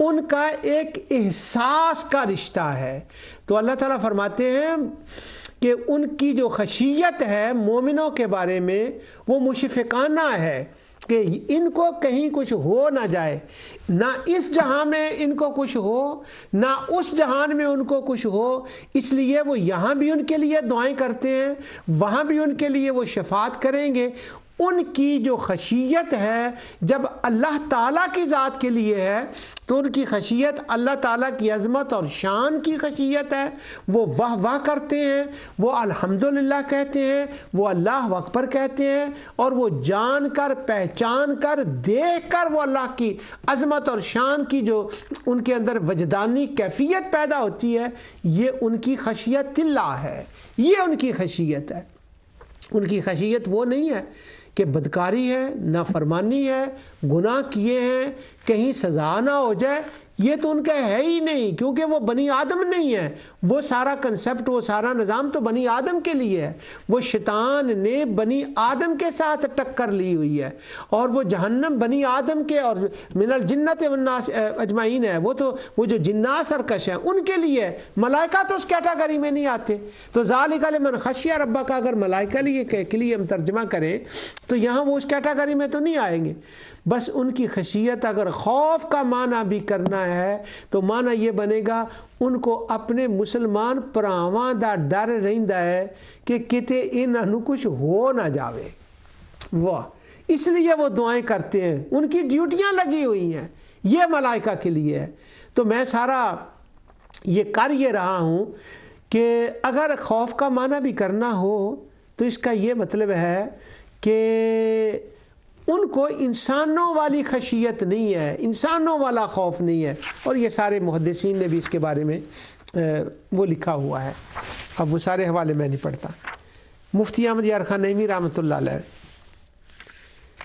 ان کا ایک احساس کا رشتہ ہے۔ تو اللہ تعالیٰ فرماتے ہیں کہ ان کی جو خشیت ہے مومنوں کے بارے میں وہ مشفقانہ ہے کہ ان کو کہیں کچھ ہو نہ جائے، نہ اس جہان میں ان کو کچھ ہو نہ اس جہان میں ان کو کچھ ہو، اس لیے وہ یہاں بھی ان کے لیے دعائیں کرتے ہیں، وہاں بھی ان کے لیے وہ شفاعت کریں گے۔ ان کی جو خشیت ہے جب اللہ تعالیٰ کی ذات کے لیے ہے تو ان کی خشیت اللہ تعالیٰ کی عظمت اور شان کی خشیت ہے، وہ واہ واہ کرتے ہیں، وہ الحمدللہ کہتے ہیں، وہ اللہ اکبر کہتے ہیں، اور وہ جان کر پہچان کر دیکھ کر وہ اللہ کی عظمت اور شان کی جو ان کے اندر وجدانی کیفیت پیدا ہوتی ہے، یہ ان کی خشیت اللہ ہے، یہ ان کی خشیت ہے۔ ان کی خشیت وہ نہیں ہے کہ بدکاری ہے، نافرمانی ہے، گناہ کیے ہیں، کہیں سزا نہ ہو جائے، یہ تو ان کا ہے ہی نہیں، کیونکہ وہ بنی آدم نہیں ہے۔ وہ سارا کنسپٹ، وہ سارا نظام تو بنی آدم کے لیے ہے۔ وہ شیطان نے بنی آدم کے ساتھ ٹکر لی ہوئی ہے، اور وہ جہنم بنی آدم کے اور من الجنت والناس اجمعین ہے، وہ جو جنات سرکش ہیں ان کے لیے۔ ملائکہ تو اس کیٹاگری میں نہیں آتے۔ تو ذالک لمن خشی ربک کا اگر ملائکہ کے لیے ہم ترجمہ کریں تو یہاں وہ اس کیٹاگری میں تو نہیں آئیں گے۔ بس ان کی خشیت اگر خوف کا معنی بھی کرنا ہے تو معنی یہ بنے گا ان کو اپنے مسلمان پراواں دا ڈر رہندا ہے کہ کتے انہاں کچھ ہو نہ جاوے۔ واہ، اس لیے وہ دعائیں کرتے ہیں، ان کی ڈیوٹیاں لگی ہوئی ہیں، یہ ملائکہ کے لیے ہے۔ تو میں سارا یہ کر یہ رہا ہوں کہ اگر خوف کا معنی بھی کرنا ہو تو اس کا یہ مطلب ہے کہ ان کو انسانوں والی خشیت نہیں ہے، انسانوں والا خوف نہیں ہے، اور یہ سارے محدثین نے بھی اس کے بارے میں وہ لکھا ہوا ہے۔ اب وہ سارے حوالے میں نہیں پڑھتا۔ مفتی احمد یار خان نعیمی رحمۃ اللہ علیہ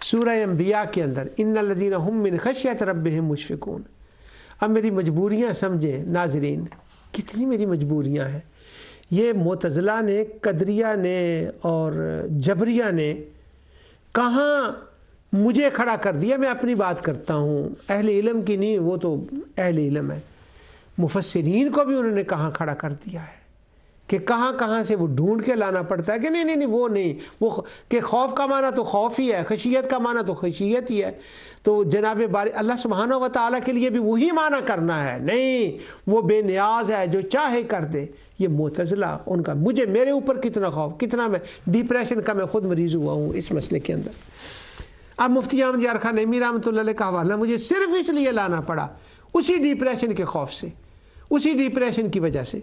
سورہ انبیاء کے اندر ان الذین هم من خشیت ربهم مشفقون۔ اب میری مجبوریاں سمجھیں ناظرین، کتنی میری مجبوریاں ہیں۔ یہ معتزلہ نے، قدریہ نے اور جبریہ نے کہاں مجھے کھڑا کر دیا۔ میں اپنی بات کرتا ہوں، اہل علم کی نہیں، وہ تو اہل علم ہے۔ مفسرین کو بھی انہوں نے کہاں کھڑا کر دیا ہے کہ کہاں سے وہ ڈھونڈ کے لانا پڑتا ہے کہ نہیں وہ نہیں، وہ کہ خوف کا معنی تو خوف ہی ہے، خشیت کا معنی تو خشیت ہی ہے۔ تو جناب باری اللہ سبحانہ و تعالیٰ کے لیے بھی وہی معنی کرنا ہے، نہیں وہ بے نیاز ہے جو چاہے کر دے۔ یہ معتزلہ ان کا، میرے اوپر کتنا خوف، کتنا میں ڈپریشن کا میں خود مریض ہوا ہوں اس مسئلے کے اندر۔ اب مفتی احمد یار خان نعیمی رحمۃ اللہ علیہ کا حوالہ مجھے صرف اس لیے لانا پڑا، اسی ڈپریشن کے خوف سے، اسی ڈپریشن کی وجہ سے۔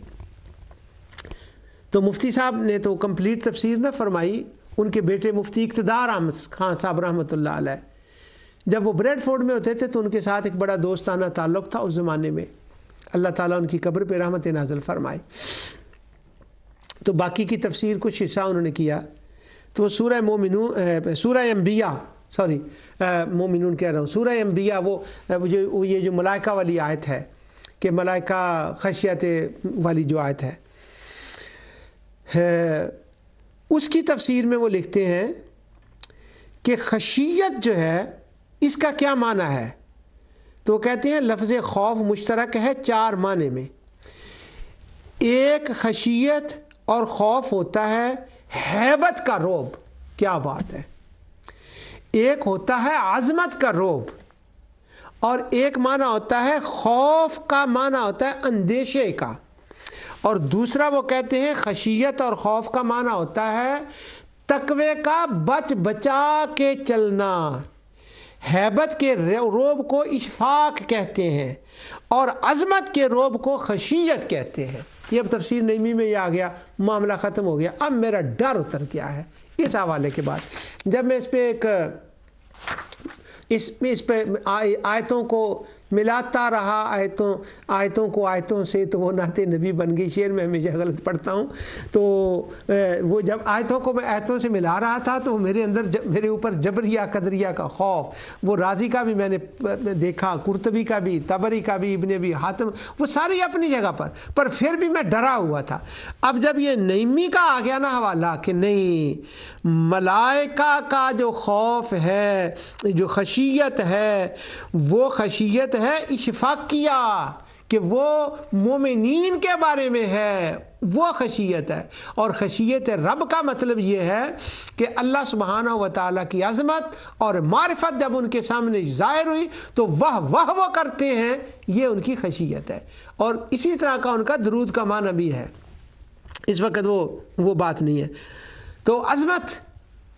تو مفتی صاحب نے تو کمپلیٹ تفسیر نہ فرمائی، ان کے بیٹے مفتی اقتدار احمد خان صاحب رحمۃ اللہ علیہ جب وہ بریڈ فورڈ میں ہوتے تھے تو ان کے ساتھ ایک بڑا دوستانہ تعلق تھا اس زمانے میں، اللہ تعالیٰ ان کی قبر پہ رحمت نازل فرمائے۔ تو باقی کی تفسیر کچھ حصہ انہوں نے کیا، تو وہ سورہ انبیاء، مومنون کہہ رہا ہوں، سورہ انبیاء، وہ یہ جو ملائکہ والی آیت ہے کہ ملائکہ خشیت والی جو آیت ہے، اس کی تفسیر میں وہ لکھتے ہیں کہ خشیت جو ہے اس کا کیا معنی ہے، تو وہ کہتے ہیں لفظ خوف مشترک ہے 4 معنی میں۔ ایک خشیت اور خوف ہوتا ہے ہیبت کا رعب، کیا بات ہے، ایک ہوتا ہے عظمت کا رعب، اور ایک معنی ہوتا ہے خوف کا معنی ہوتا ہے اندیشے کا، اور دوسرا وہ کہتے ہیں خشیت اور خوف کا معنی ہوتا ہے تقوی کا بچ بچا کے چلنا۔ ہیبت کے رعب کو اشفاق کہتے ہیں اور عظمت کے رعب کو خشیت کہتے ہیں۔ یہ اب تفسیر نعیمی میں یہ آ گیا، معاملہ ختم ہو گیا، اب میرا ڈر اتر گیا ہے اس حوالے کے بعد۔ جب میں اس پہ اس پہ آیتوں کو ملاتا رہا، آیتوں سے، تو وہ نعت نبی بن گئی، شعر میں ہمیشہ غلط پڑھتا ہوں۔ تو وہ جب آیتوں کو میں آیتوں سے ملا رہا تھا تو میرے اندر میرے اوپر جبریہ قدریہ کا خوف، وہ رازی کا بھی میں نے دیکھا، قرطبی کا بھی، طبری کا بھی، ابن ابی حاتم، وہ ساری اپنی جگہ پر پھر بھی میں ڈرا ہوا تھا۔ اب جب یہ نعیمی کا آ گیا نا حوالہ کہ نہیں، ملائکہ کا جو خوف ہے، جو خشیت ہے، وہ خشیت ہے اشفاقیہ کہ وہ مومنین کے بارے میں ہے، وہ خشیت ہے۔ اور خشیت رب کا مطلب یہ ہے کہ اللہ سبحانہ و تعالیٰ کی عظمت اور معرفت جب ان کے سامنے ظاہر ہوئی تو وہ کرتے ہیں، یہ ان کی خشیت ہے۔ اور اسی طرح کا ان کا درود کا معنی بھی ہے، اس وقت وہ بات نہیں ہے۔ تو عظمت،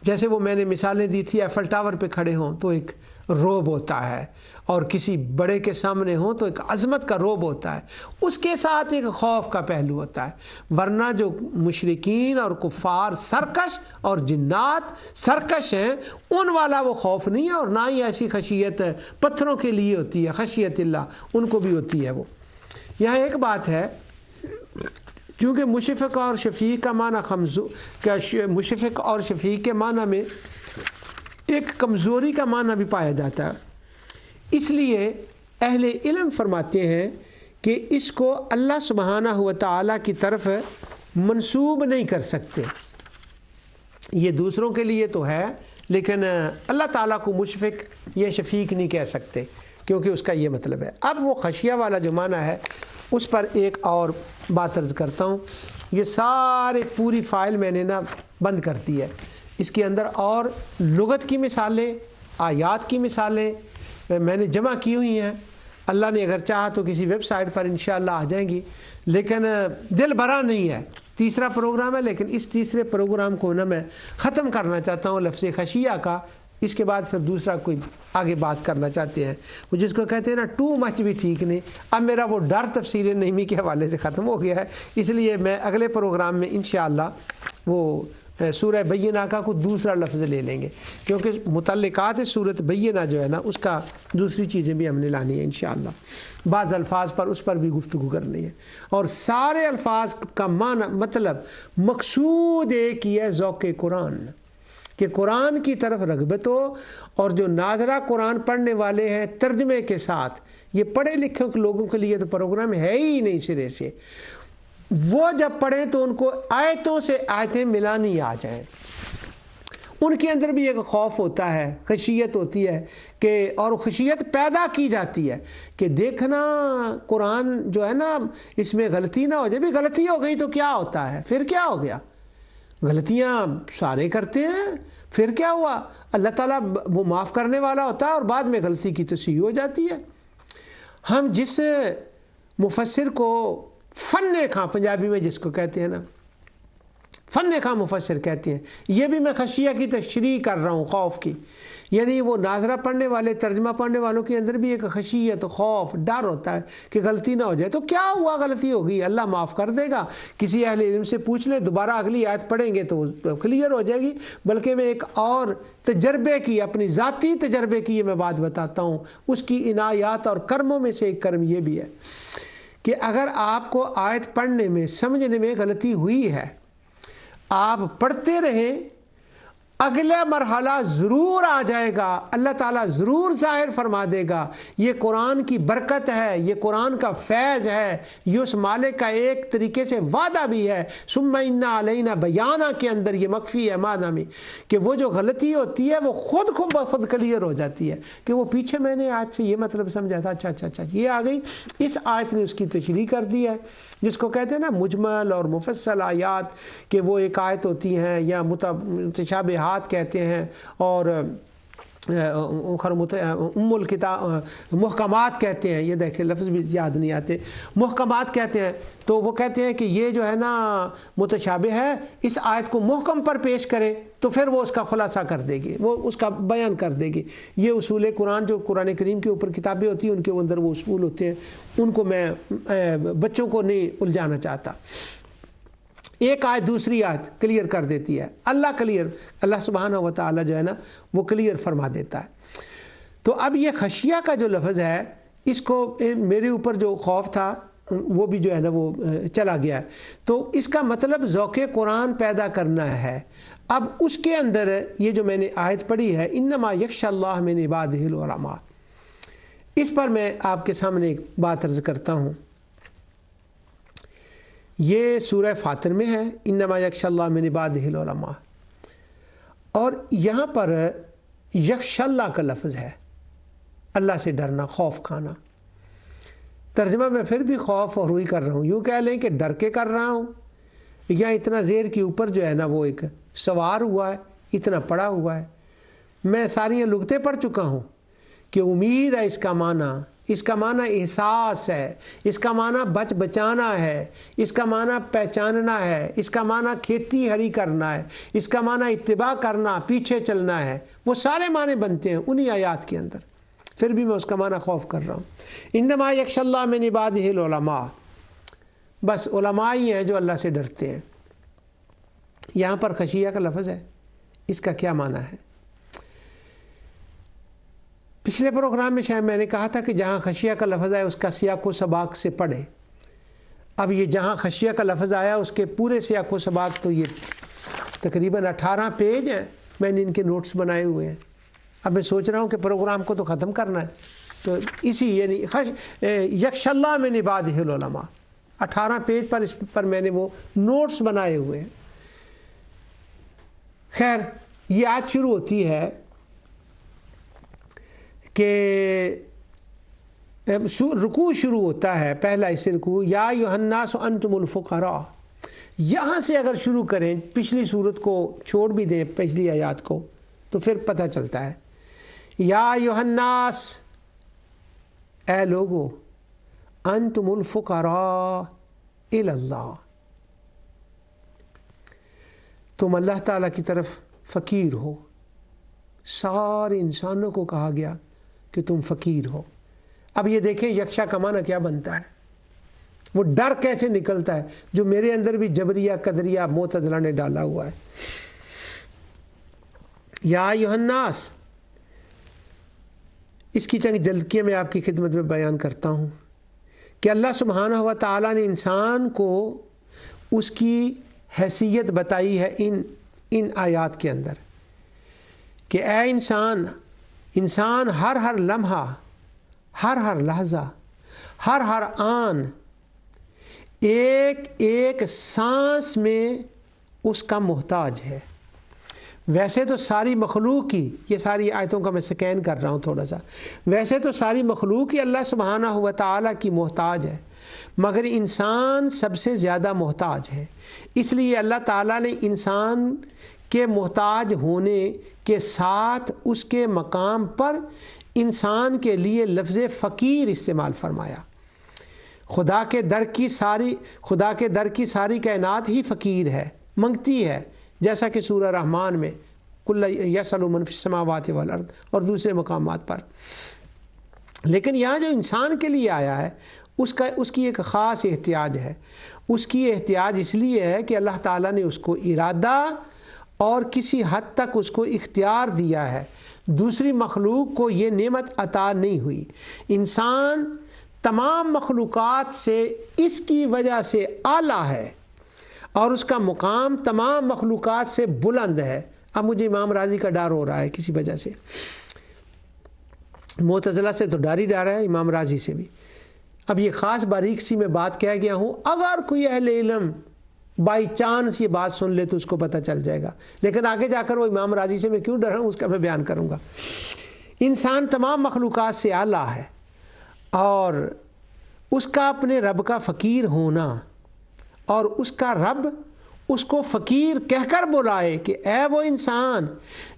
جیسے وہ میں نے مثالیں دی تھی، ایفل ٹاور پہ کھڑے ہوں تو ایک روب ہوتا ہے، اور کسی بڑے کے سامنے ہوں تو ایک عظمت کا روب ہوتا ہے، اس کے ساتھ ایک خوف کا پہلو ہوتا ہے۔ ورنہ جو مشرکین اور کفار سرکش اور جنات سرکش ہیں، ان والا وہ خوف نہیں ہے، اور نہ ہی ایسی خشیت پتھروں کے لیے ہوتی ہے، خشیت اللہ ان کو بھی ہوتی ہے۔ وہ یہاں ایک بات ہے، چونکہ مشفق اور شفیق کا معنی مشفق اور شفیق کے معنی میں ایک کمزوری کا معنی بھی پایا جاتا ہے، اس لیے اہل علم فرماتے ہیں کہ اس کو اللہ سبحانہ و تعالیٰ کی طرف منسوب نہیں کر سکتے۔ یہ دوسروں کے لیے تو ہے، لیکن اللہ تعالیٰ کو مشفق یا شفیق نہیں کہہ سکتے، کیونکہ اس کا یہ مطلب ہے۔ اب وہ خشیہ والا جو معنی ہے اس پر ایک اور بات عرض کرتا ہوں۔ یہ سارے پوری فائل میں نے بند کر دی ہے، اس کے اندر اور لغت کی مثالیں، آیات کی مثالیں میں نے جمع کی ہوئی ہیں۔ اللہ نے اگر چاہا تو کسی ویب سائٹ پر انشاءاللہ آ جائیں گی، لیکن دل بھرا نہیں ہے، تیسرا پروگرام ہے، لیکن اس تیسرے پروگرام کو میں ختم کرنا چاہتا ہوں لفظ خشیہ کا، اس کے بعد پھر دوسرا کوئی آگے بات کرنا چاہتے ہیں، وہ جس کو کہتے ہیں نا ٹو مچ بھی ٹھیک نہیں۔ اب میرا وہ ڈر تفسیر نعیمی کے حوالے سے ختم ہو گیا ہے، اس لیے میں اگلے پروگرام میں انشاءاللہ وہ سورہ بینہ کا کوئی دوسرا لفظ لے لیں گے، کیونکہ متعلقات صورت بینہ جو ہے نا اس کا دوسری چیزیں بھی ہم نے لانی ہے انشاءاللہ، بعض الفاظ پر اس پر بھی گفتگو کرنی ہے، اور سارے الفاظ کا معنی مطلب مقصود ایک ہی ہے، ذوق قرآن، کہ قرآن کی طرف رغبت ہو، اور جو ناظرہ قرآن پڑھنے والے ہیں ترجمے کے ساتھ، یہ پڑھے لکھے لوگوں کے لیے تو پروگرام ہے ہی نہیں سرے سے، وہ جب پڑھیں تو ان کو آیتوں سے آیتیں ملانی آ جائیں، ان کے اندر بھی ایک خوف ہوتا ہے، خشیت ہوتی ہے کہ، اور خشیت پیدا کی جاتی ہے کہ دیکھنا قرآن جو ہے نا اس میں غلطی نہ ہو جائے، بھی غلطی ہو گئی تو کیا ہوتا ہے، پھر کیا ہو گیا، غلطیاں سارے کرتے ہیں، پھر کیا ہوا، اللہ تعالیٰ وہ معاف کرنے والا ہوتا ہے، اور بعد میں غلطی کی تصحیح ہو جاتی ہے۔ ہم جس مفسر کو فن خاں پنجابی میں جس کو کہتے ہیں نا، فن خاں مفسر کہتے ہیں، یہ بھی میں خشیہ کی تشریح کر رہا ہوں، خوف کی، یعنی وہ ناظرہ پڑھنے والے ترجمہ پڑھنے والوں کے اندر بھی ایک خشیت، خوف، ڈر ہوتا ہے کہ غلطی نہ ہو جائے، تو کیا ہوا، غلطی ہو گئی، اللہ معاف کر دے گا، کسی اہل علم سے پوچھ لیں، دوبارہ اگلی آیت پڑھیں گے تو کلیئر ہو جائے گی۔ بلکہ میں ایک اور تجربے کی، اپنی ذاتی تجربے کی یہ میں بات بتاتا ہوں، اس کی عنایات اور کرموں میں سے ایک کرم یہ بھی ہے کہ اگر آپ کو آیت پڑھنے میں سمجھنے میں غلطی ہوئی ہے، آپ پڑھتے رہیں، اگلا مرحلہ ضرور آ جائے گا، اللہ تعالیٰ ضرور ظاہر فرما دے گا، یہ قرآن کی برکت ہے، یہ قرآن کا فیض ہے، یہ اس مالک کا ایک طریقے سے وعدہ بھی ہے، ثم ان علینا بیانہ کے اندر یہ مخفی ہے معنی میں، کہ وہ جو غلطی ہوتی ہے وہ خود کلیئر ہو جاتی ہے، کہ وہ پیچھے میں نے آج سے یہ مطلب سمجھا تھا، اچھا یہ آ گئی، اس آیت نے اس کی تشریح کر دی ہے، جس کو کہتے ہیں نا مجمل اور مفصل آیات، کہ وہ ایک آیت ہوتی ہیں یا متشابہات کہتے ہیں، اور ام الکتاب محکمات کہتے ہیں، یہ دیکھیں لفظ بھی یاد نہیں آتے، محکمات کہتے ہیں، تو وہ کہتے ہیں کہ یہ جو ہے نا متشابہ ہے، اس آیت کو محکم پر پیش کرے تو پھر وہ اس کا خلاصہ کر دے گی، وہ اس کا بیان کر دے گی۔ یہ اصول قرآن جو قرآن کریم کے اوپر کتابیں ہوتی ہیں ان کے اندر وہ اصول ہوتے ہیں، ان کو میں بچوں کو نہیں الجھانا چاہتا۔ ایک آیت دوسری آیت کلیئر کر دیتی ہے، اللہ سبحانہ و تعالیٰ جو ہے نا وہ کلیئر فرما دیتا ہے۔ تو اب یہ خشیہ کا جو لفظ ہے، اس کو میرے اوپر جو خوف تھا وہ بھی جو ہے نا وہ چلا گیا ہے، تو اس کا مطلب ذوق قرآن پیدا کرنا ہے۔ اب اس کے اندر یہ جو میں نے آیت پڑھی ہے، انما یخشی اللہ من عبادہ العلماء، اس پر میں آپ کے سامنے ایک بات عرض کرتا ہوں۔ یہ سورہ فاطر میں ہے، انما یخشی اللہ من عبادہ العلماء، اور یہاں پر یخشی اللہ کا لفظ ہے، اللہ سے ڈرنا، خوف کھانا، ترجمہ میں پھر بھی خوف اور روئی کر رہا ہوں، یوں کہہ لیں کہ ڈر کے کر رہا ہوں، یا اتنا زیر کے اوپر جو ہے نا وہ ایک سوار ہوا ہے، اتنا پڑا ہوا ہے۔ میں ساری لغتیں پڑھ چکا ہوں کہ امید ہے اس کا معنی احساس ہے، اس کا معنی بچانا ہے، اس کا معنی پہچاننا ہے، اس کا معنی کھیتی ہری کرنا ہے، اس کا معنی اتباع کرنا، پیچھے چلنا ہے۔ وہ سارے معنی بنتے ہیں انہی آیات کے اندر، پھر بھی میں اس کا معنی خوف کر رہا ہوں۔ انما یخشی اللہ من عبادہ العلماء، بس علماء ہی ہیں جو اللہ سے ڈرتے ہیں۔ یہاں پر خشیہ کا لفظ ہے، اس کا کیا معنی ہے؟ پچھلے پروگرام میں شاید میں نے کہا تھا کہ جہاں خشیہ کا لفظ آیا اس کا سیاق و سباق سے پڑھے۔ اب یہ جہاں خشیہ کا لفظ آیا اس کے پورے سیاق و سباق تو یہ تقریباً 18 پیج ہیں، میں نے ان کے نوٹس بنائے ہوئے ہیں۔ اب میں سوچ رہا ہوں کہ پروگرام کو تو ختم کرنا ہے، تو اسی یعنی یخشی اللہ من عبادہ العلماء 18 پیج پر اس پر میں نے وہ نوٹس بنائے ہوئے ہیں۔ خیر، یہ آیت شروع ہوتی ہے کہ رکوع شروع ہوتا ہے، پہلا اس رکوع یا ایھا الناس انتم الفقراء۔ یہاں سے اگر شروع کریں، پچھلی صورت کو چھوڑ بھی دیں، پچھلی آیات کو، تو پھر پتہ چلتا ہے یا ایھا الناس، اے لوگو، انتم الفقراء الی اللہ، تم اللہ تعالیٰ کی طرف فقیر ہو۔ سارے انسانوں کو کہا گیا کہ تم فقیر ہو۔ اب یہ دیکھیں یکشا کا معنی کیا بنتا ہے، وہ ڈر کیسے نکلتا ہے جو میرے اندر بھی جبریہ قدریہ معتزلہ نے ڈالا ہوا ہے۔ یا ایھا الناس، اس کی چند جھلکیاں میں آپ کی خدمت میں بیان کرتا ہوں کہ اللہ سبحانہ و تعالیٰ نے انسان کو اس کی حیثیت بتائی ہے ان آیات کے اندر کہ اے انسان ہر لمحہ، ہر لحظہ، ہر آن، ایک سانس میں اس کا محتاج ہے۔ ویسے تو ساری مخلوق ہی، یہ ساری آیتوں کا میں سکین کر رہا ہوں تھوڑا سا، ویسے تو ساری مخلوق ہی اللہ سبحانہ و تعالیٰ کی محتاج ہے، مگر انسان سب سے زیادہ محتاج ہے۔ اس لیے اللہ تعالیٰ نے انسان کے محتاج ہونے کے ساتھ اس کے مقام پر انسان کے لیے لفظ فقیر استعمال فرمایا۔ خدا کے در کی ساری کائنات ہی فقیر ہے، منگتی ہے، جیسا کہ سورہ رحمان میں کل یسأل من فی السماوات والارض اور دوسرے مقامات پر۔ لیکن یہاں جو انسان کے لیے آیا ہے اس کی ایک خاص احتیاج ہے۔ اس کی احتیاج اس لیے ہے کہ اللہ تعالیٰ نے اس کو ارادہ اور کسی حد تک اس کو اختیار دیا ہے، دوسری مخلوق کو یہ نعمت عطا نہیں ہوئی۔ انسان تمام مخلوقات سے اس کی وجہ سے اعلیٰ ہے اور اس کا مقام تمام مخلوقات سے بلند ہے۔ اب مجھے امام راضی کا ڈر ہو رہا ہے کسی وجہ سے، معتزلہ سے تو ڈر ہی ڈر ہے، امام راضی سے بھی۔ اب یہ خاص باریک سی میں بات کہہ گیا ہوں، اگر کوئی اہل علم بائی چانس یہ بات سن لے تو اس کو پتہ چل جائے گا، لیکن آگے جا کر وہ امام راضی سے میں کیوں ڈر رہا ہوں اس کا میں بیان کروں گا۔ انسان تمام مخلوقات سے اعلیٰ ہے اور اس کا اپنے رب کا فقیر ہونا اور اس کا رب اس کو فقیر کہہ کر بلائے کہ اے وہ انسان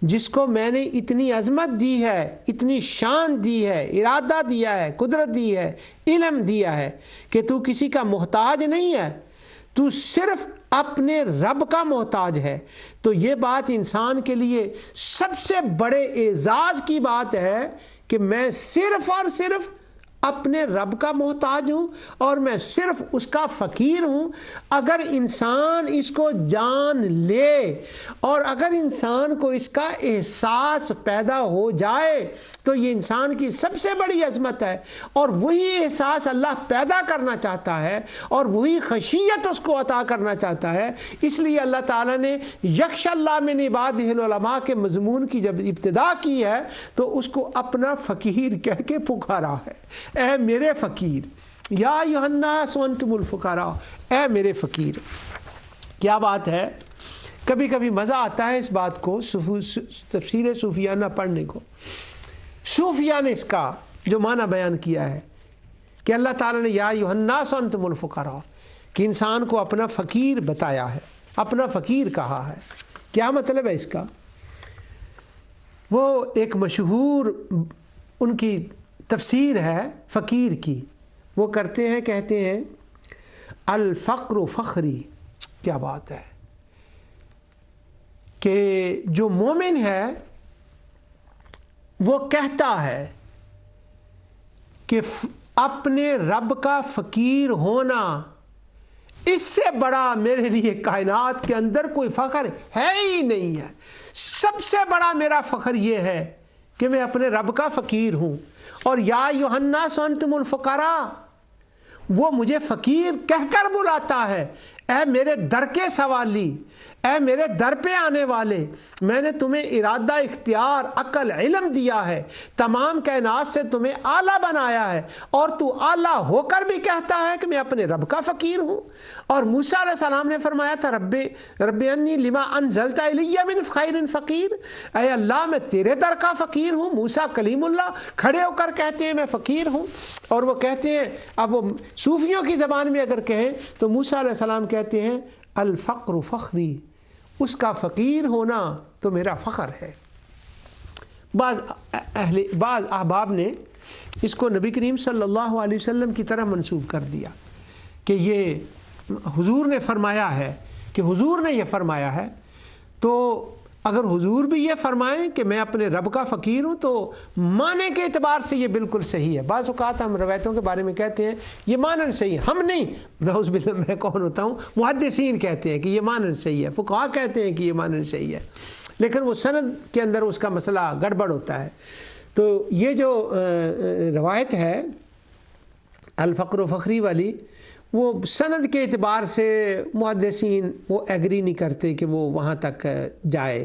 جس کو میں نے اتنی عظمت دی ہے، اتنی شان دی ہے، ارادہ دیا ہے، قدرت دی ہے، علم دیا ہے کہ تو کسی کا محتاج نہیں ہے، تو صرف اپنے رب کا محتاج ہے۔ تو یہ بات انسان کے لیے سب سے بڑے اعزاز کی بات ہے کہ میں صرف اور صرف اپنے رب کا محتاج ہوں اور میں صرف اس کا فقیر ہوں۔ اگر انسان اس کو جان لے اور اگر انسان کو اس کا احساس پیدا ہو جائے تو یہ انسان کی سب سے بڑی عظمت ہے، اور وہی احساس اللہ پیدا کرنا چاہتا ہے اور وہی خشیت اس کو عطا کرنا چاہتا ہے۔ اس لیے اللہ تعالیٰ نے یخشی اللہ من عبادہ العلماء کے مضمون کی جب ابتدا کی ہے تو اس کو اپنا فقیر کہہ کے پکارا ہے، اے میرے فقیر، یا ایھا الناس انتم الفقراء، اے میرے فقیر۔ کیا بات ہے، کبھی کبھی مزہ آتا ہے اس بات کو تفسیر صوفیانہ پڑھنے کو۔ صوفیہ نے اس کا جو معنی بیان کیا ہے کہ اللہ تعالیٰ نے یا ایھا الناس انتم الفقراء کہ انسان کو اپنا فقیر بتایا ہے، اپنا فقیر کہا ہے۔ کیا مطلب ہے اس کا؟ وہ ایک مشہور ان کی تفسیر ہے فقیر کی، وہ کرتے ہیں، کہتے ہیں الفقر فخری۔ کیا بات ہے کہ جو مومن ہے وہ کہتا ہے کہ اپنے رب کا فقیر ہونا اس سے بڑا میرے لیے کائنات کے اندر کوئی فخر ہے ہی نہیں ہے۔ سب سے بڑا میرا فخر یہ ہے کہ میں اپنے رب کا فقیر ہوں۔ اور یا ایھا الناس انتم الفقراء، وہ مجھے فقیر کہہ کر بلاتا ہے، اے میرے در کے سوالی، اے میرے در پہ آنے والے، میں نے تمہیں ارادہ، اختیار، عقل، علم دیا ہے، تمام کائنات سے تمہیں اعلیٰ بنایا ہے، اور تو اعلیٰ ہو کر بھی کہتا ہے کہ میں اپنے رب کا فقیر ہوں۔ اور موسیٰ علیہ السلام نے فرمایا تھا رب انی لما انزلت الی من خیر فقیر، اے اللہ میں تیرے در کا فقیر ہوں۔ موسیٰ کلیم اللہ کھڑے ہو کر کہتے ہیں میں فقیر ہوں۔ اور وہ کہتے ہیں، اب وہ صوفیوں کی زبان میں اگر کہیں تو موسیٰ علیہ السلام کہتے ہیں الفقر فخری، اس کا فقیر ہونا تو میرا فخر ہے۔ بعض احباب نے اس کو نبی کریم صلی اللہ علیہ وسلم کی طرح منسوب کر دیا کہ یہ حضور نے فرمایا ہے، کہ حضور نے یہ فرمایا ہے۔ تو اگر حضور بھی یہ فرمائیں کہ میں اپنے رب کا فقیر ہوں تو معنی کے اعتبار سے یہ بالکل صحیح ہے۔ بعض اوقات ہم روایتوں کے بارے میں کہتے ہیں یہ معنی صحیح ہے، ہم نہیں، نعوذ باللہ میں کون ہوتا ہوں، محدثین کہتے ہیں کہ یہ معنی صحیح ہے، فقہاء کہتے ہیں کہ یہ معنی صحیح ہے، لیکن وہ سند کے اندر اس کا مسئلہ گڑبڑ ہوتا ہے۔ تو یہ جو روایت ہے الفقر و فخری والی، وہ سند کے اعتبار سے محدثین وہ ایگری نہیں کرتے کہ وہ وہاں تک جائے۔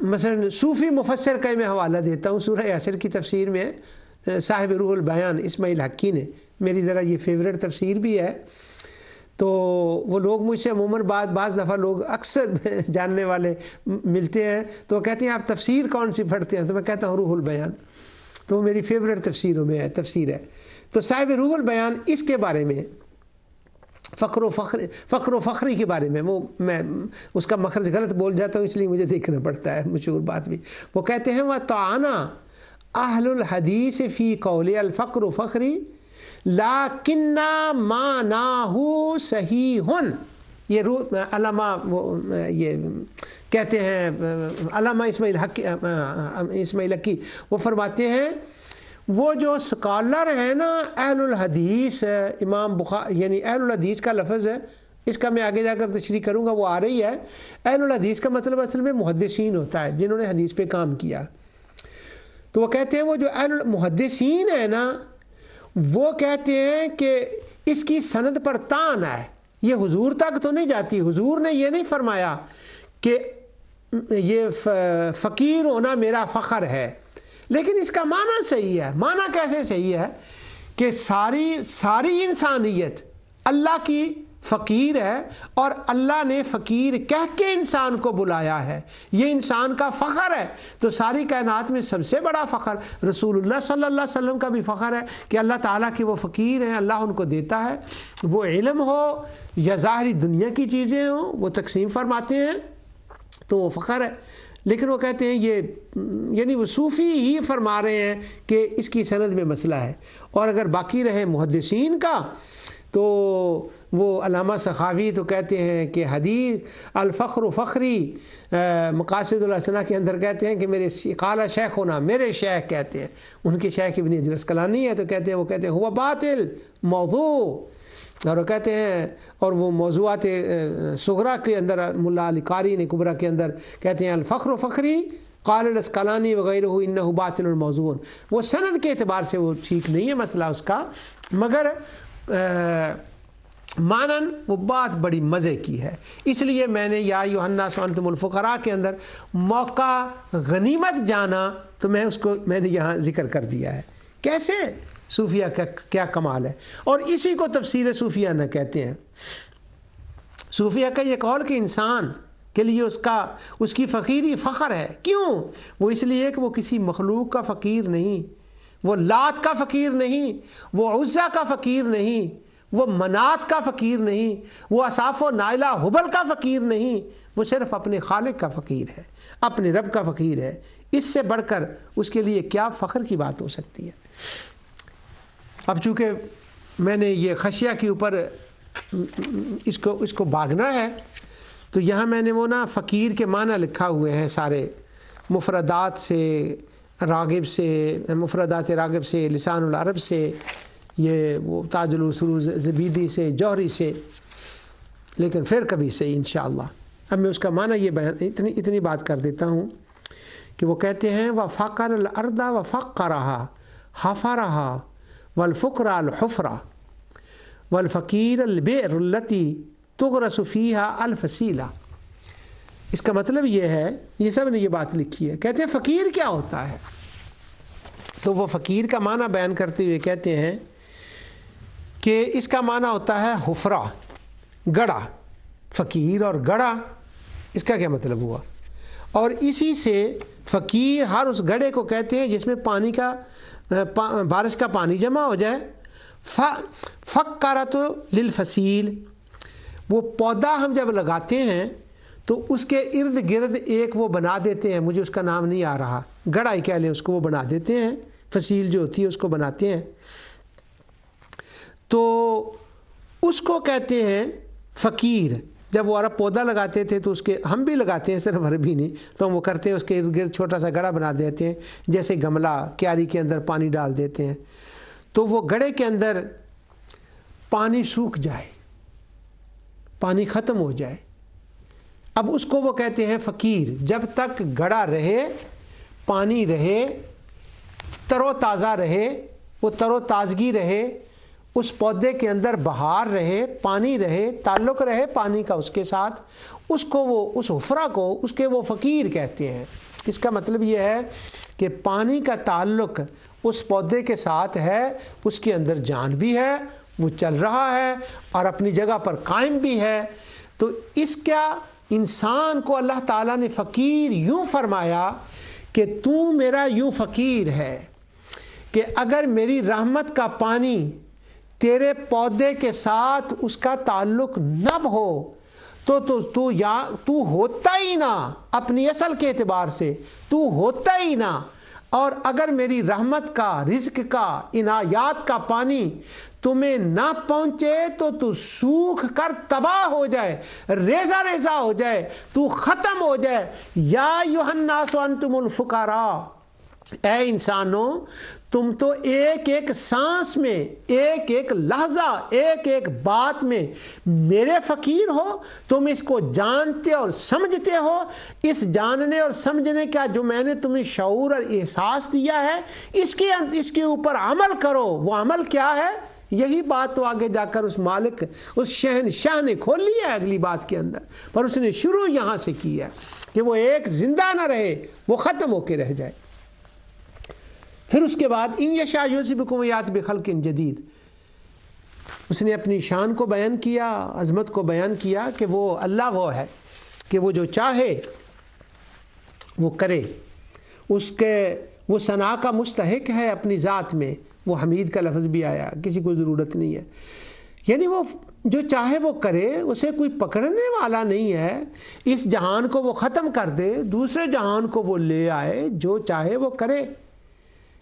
مثلا صوفی مفسر کا میں حوالہ دیتا ہوں، سورہ یاسر کی تفسیر میں صاحب روح البیان اسماعیل حقی نے، میری ذرا یہ فیورٹ تفسیر بھی ہے، تو وہ لوگ مجھ سے عموماً بعض دفعہ لوگ اکثر جاننے والے ملتے ہیں تو وہ کہتے ہیں آپ تفسیر کون سی پڑھتے ہیں؟ تو میں کہتا ہوں روح البیان، تو وہ میری فیورٹ تفسیروں میں ہے، تفسیر ہے۔ تو صاحب روح البیان اس کے بارے میں فقر و فخری کے بارے میں، وہ میں اس کا مخرج غلط بول جاتا ہوں اس لیے مجھے دیکھنا پڑتا ہے، مشہور بات بھی، وہ کہتے ہیں وَطَعَنَا اہل الحدیث فی قول الفقر فخری لَكِنَّ مَعْنَاهُ صحیح۔ یہ علامہ یہ کہتے ہیں، علامہ اسماعیل حقی وہ فرماتے ہیں وہ جو سکالر ہے نا اہل الحدیث، امام بخاری یعنی اہل الحدیث کا لفظ ہے، اس کا میں آگے جا کر تشریح کروں گا، وہ آ رہی ہے۔ اہل الحدیث کا مطلب اصل میں محدثین ہوتا ہے، جنہوں نے حدیث پہ کام کیا۔ تو وہ کہتے ہیں وہ جو اہل المحدثین ہیں نا، وہ کہتے ہیں کہ اس کی سند پر تان ہے، یہ حضور تک تو نہیں جاتی۔ حضور نے یہ نہیں فرمایا کہ یہ فقیر ہونا میرا فخر ہے، لیکن اس کا معنی صحیح ہے۔ معنی کیسے صحیح ہے کہ ساری انسانیت اللہ کی فقیر ہے، اور اللہ نے فقیر کہہ کے انسان کو بلایا ہے، یہ انسان کا فخر ہے۔ تو ساری کائنات میں سب سے بڑا فخر رسول اللہ صلی اللہ علیہ وسلم کا بھی فخر ہے کہ اللہ تعالیٰ کے وہ فقیر ہیں، اللہ ان کو دیتا ہے، وہ علم ہو یا ظاہری دنیا کی چیزیں ہوں وہ تقسیم فرماتے ہیں، تو وہ فخر ہے۔ لیکن وہ کہتے ہیں یہ یعنی وہ صوفی ہی فرما رہے ہیں کہ اس کی سند میں مسئلہ ہے، اور اگر باقی رہے محدثین کا تو وہ علامہ سخاوی تو کہتے ہیں کہ حدیث الفخر فخری مقاصد الحسنہ کے اندر کہتے ہیں کہ میرے قال شیخ ہونا، میرے شیخ کہتے ہیں، ان کے شیخ ابن حجر اسقلانی ہے، تو کہتے ہیں وہ کہتے ہیں ہوا باطل موضوع، اور وہ کہتے ہیں، اور وہ موضوعات صغرا کے اندر ملا علی قاری نے کبرا کے اندر کہتے ہیں الفخر فخری قال الاسقلانی وغیرہ انہ باطل الموضوع، وہ سند کے اعتبار سے وہ ٹھیک نہیں ہے مسئلہ اس کا، مگر مانن وہ بات بڑی مزے کی ہے۔ اس لیے میں نے یا ایھا الناس انتم الفقراء کے اندر موقع غنیمت جانا تو میں اس کو میں نے یہاں ذکر کر دیا ہے۔ کیسے صوفیہ کا کیا کمال ہے، اور اسی کو تفسیر صوفیہ نہ کہتے ہیں۔ صوفیہ کا یہ قول کہ انسان کے لیے اس کی فقیری فخر ہے، کیوں؟ وہ اس لیے کہ وہ کسی مخلوق کا فقیر نہیں، وہ لات کا فقیر نہیں، وہ عزا کا فقیر نہیں، وہ منات کا فقیر نہیں، وہ اصاف و نائلہ حبل کا فقیر نہیں، وہ صرف اپنے خالق کا فقیر ہے، اپنے رب کا فقیر ہے۔ اس سے بڑھ کر اس کے لیے کیا فخر کی بات ہو سکتی ہے؟ اب چونکہ میں نے یہ خشیہ کے اوپر اس کو بھاگنا ہے، تو یہاں میں نے وہ نا فقیر کے معنی لکھا ہوئے ہیں سارے، مفردات سے، راغب سے، مفردات راغب سے، لسان العرب سے، یہ وہ تاج الاصول زبیدی سے، جوہری سے، لیکن پھر کبھی سے انشاءاللہ۔ اب میں اس کا معنی یہ بیان اتنی بات کر دیتا ہوں کہ وہ کہتے ہیں وَفَقَرَ الْأَرْضَ وَفَقَّرَهَا حَفَرَهَا وَالْفُقْرَ الْحُفْرَ وَالْفَقِيرَ الْبِئْرُ الَّتِي تُغْرَسُ فِيهَا الْفَصِيلَةُ۔ اس کا مطلب یہ ہے، یہ سب نے یہ بات لکھی ہے، کہتے ہیں فقیر کیا ہوتا ہے؟ تو وہ فقیر کا معنی بیان کرتے ہوئے کہتے ہیں کہ اس کا معنی ہوتا ہے حفرہ، گڑھا۔ فقیر اور گڑھا، اس کا کیا مطلب ہوا؟ اور اسی سے فقیر ہر اس گڑھے کو کہتے ہیں جس میں پانی کا بارش کا پانی جمع ہو جائے۔ فقرۃ للفصیل، وہ پودا ہم جب لگاتے ہیں تو اس کے ارد گرد ایک وہ بنا دیتے ہیں، مجھے اس کا نام نہیں آ رہا، گڑھا ہی کہہ لیں اس کو، وہ بنا دیتے ہیں، فصیل جو ہوتی ہے اس کو بناتے ہیں، تو اس کو کہتے ہیں فقیر۔ جب وہ عرب پودا لگاتے تھے تو اس کے، ہم بھی لگاتے ہیں صرف عربی نہیں، تو ہم وہ کرتے ہیں اس کے ارد گرد چھوٹا سا گڑھا بنا دیتے ہیں، جیسے گملہ کیاری کے اندر پانی ڈال دیتے ہیں، تو وہ گڑھے کے اندر پانی سوکھ جائے، پانی ختم ہو جائے، اب اس کو وہ کہتے ہیں فقیر۔ جب تک گڑھا رہے، پانی رہے، تر و تازہ رہے، وہ تر و تازگی رہے، اس پودے کے اندر بہار رہے، پانی رہے، تعلق رہے پانی کا اس کے ساتھ، اس کو وہ، اس حفرہ کو، اس کے وہ فقیر کہتے ہیں۔ اس کا مطلب یہ ہے کہ پانی کا تعلق اس پودے کے ساتھ ہے، اس کے اندر جان بھی ہے، وہ چل رہا ہے اور اپنی جگہ پر قائم بھی ہے۔ تو اس کا انسان کو اللہ تعالیٰ نے فقیر یوں فرمایا کہ تو میرا یوں فقیر ہے کہ اگر میری رحمت کا پانی تیرے پودے کے ساتھ اس کا تعلق نہ ہو تو ہوتا ہی نہ، اپنی اصل کے اعتبار سے تو ہوتا ہی نہ، اور اگر میری رحمت کا، رزق کا، عنایات کا پانی تمہیں نہ پہنچے تو سوکھ کر تباہ ہو جائے، ریزہ ریزہ ہو جائے، تو ختم ہو جائے۔ یا ایھا الناس انتم الفقراء، اے انسانوں تم تو ایک ایک سانس میں، ایک ایک لحظہ، ایک ایک بات میں میرے فقیر ہو، تم اس کو جانتے اور سمجھتے ہو۔ اس جاننے اور سمجھنے کا جو میں نے تمہیں شعور اور احساس دیا ہے، اس کے اوپر عمل کرو۔ وہ عمل کیا ہے؟ یہی بات تو آگے جا کر اس مالک، اس شہنشاہ نے کھول لی ہے اگلی بات کے اندر، پر اس نے شروع یہاں سے کی ہے کہ وہ ایک زندہ نہ رہے، وہ ختم ہو کے رہ جائے۔ پھر اس کے بعد ان یشاء یذھبکم ویأتی بخلق جدید، اس نے اپنی شان کو بیان کیا، عظمت کو بیان کیا کہ وہ اللہ وہ ہے کہ وہ جو چاہے وہ کرے، اس کے وہ ثنا کا مستحق ہے اپنی ذات میں، وہ حمید کا لفظ بھی آیا، کسی کو ضرورت نہیں ہے، یعنی وہ جو چاہے وہ کرے، اسے کوئی پکڑنے والا نہیں ہے، اس جہان کو وہ ختم کر دے، دوسرے جہان کو وہ لے آئے، جو چاہے وہ کرے۔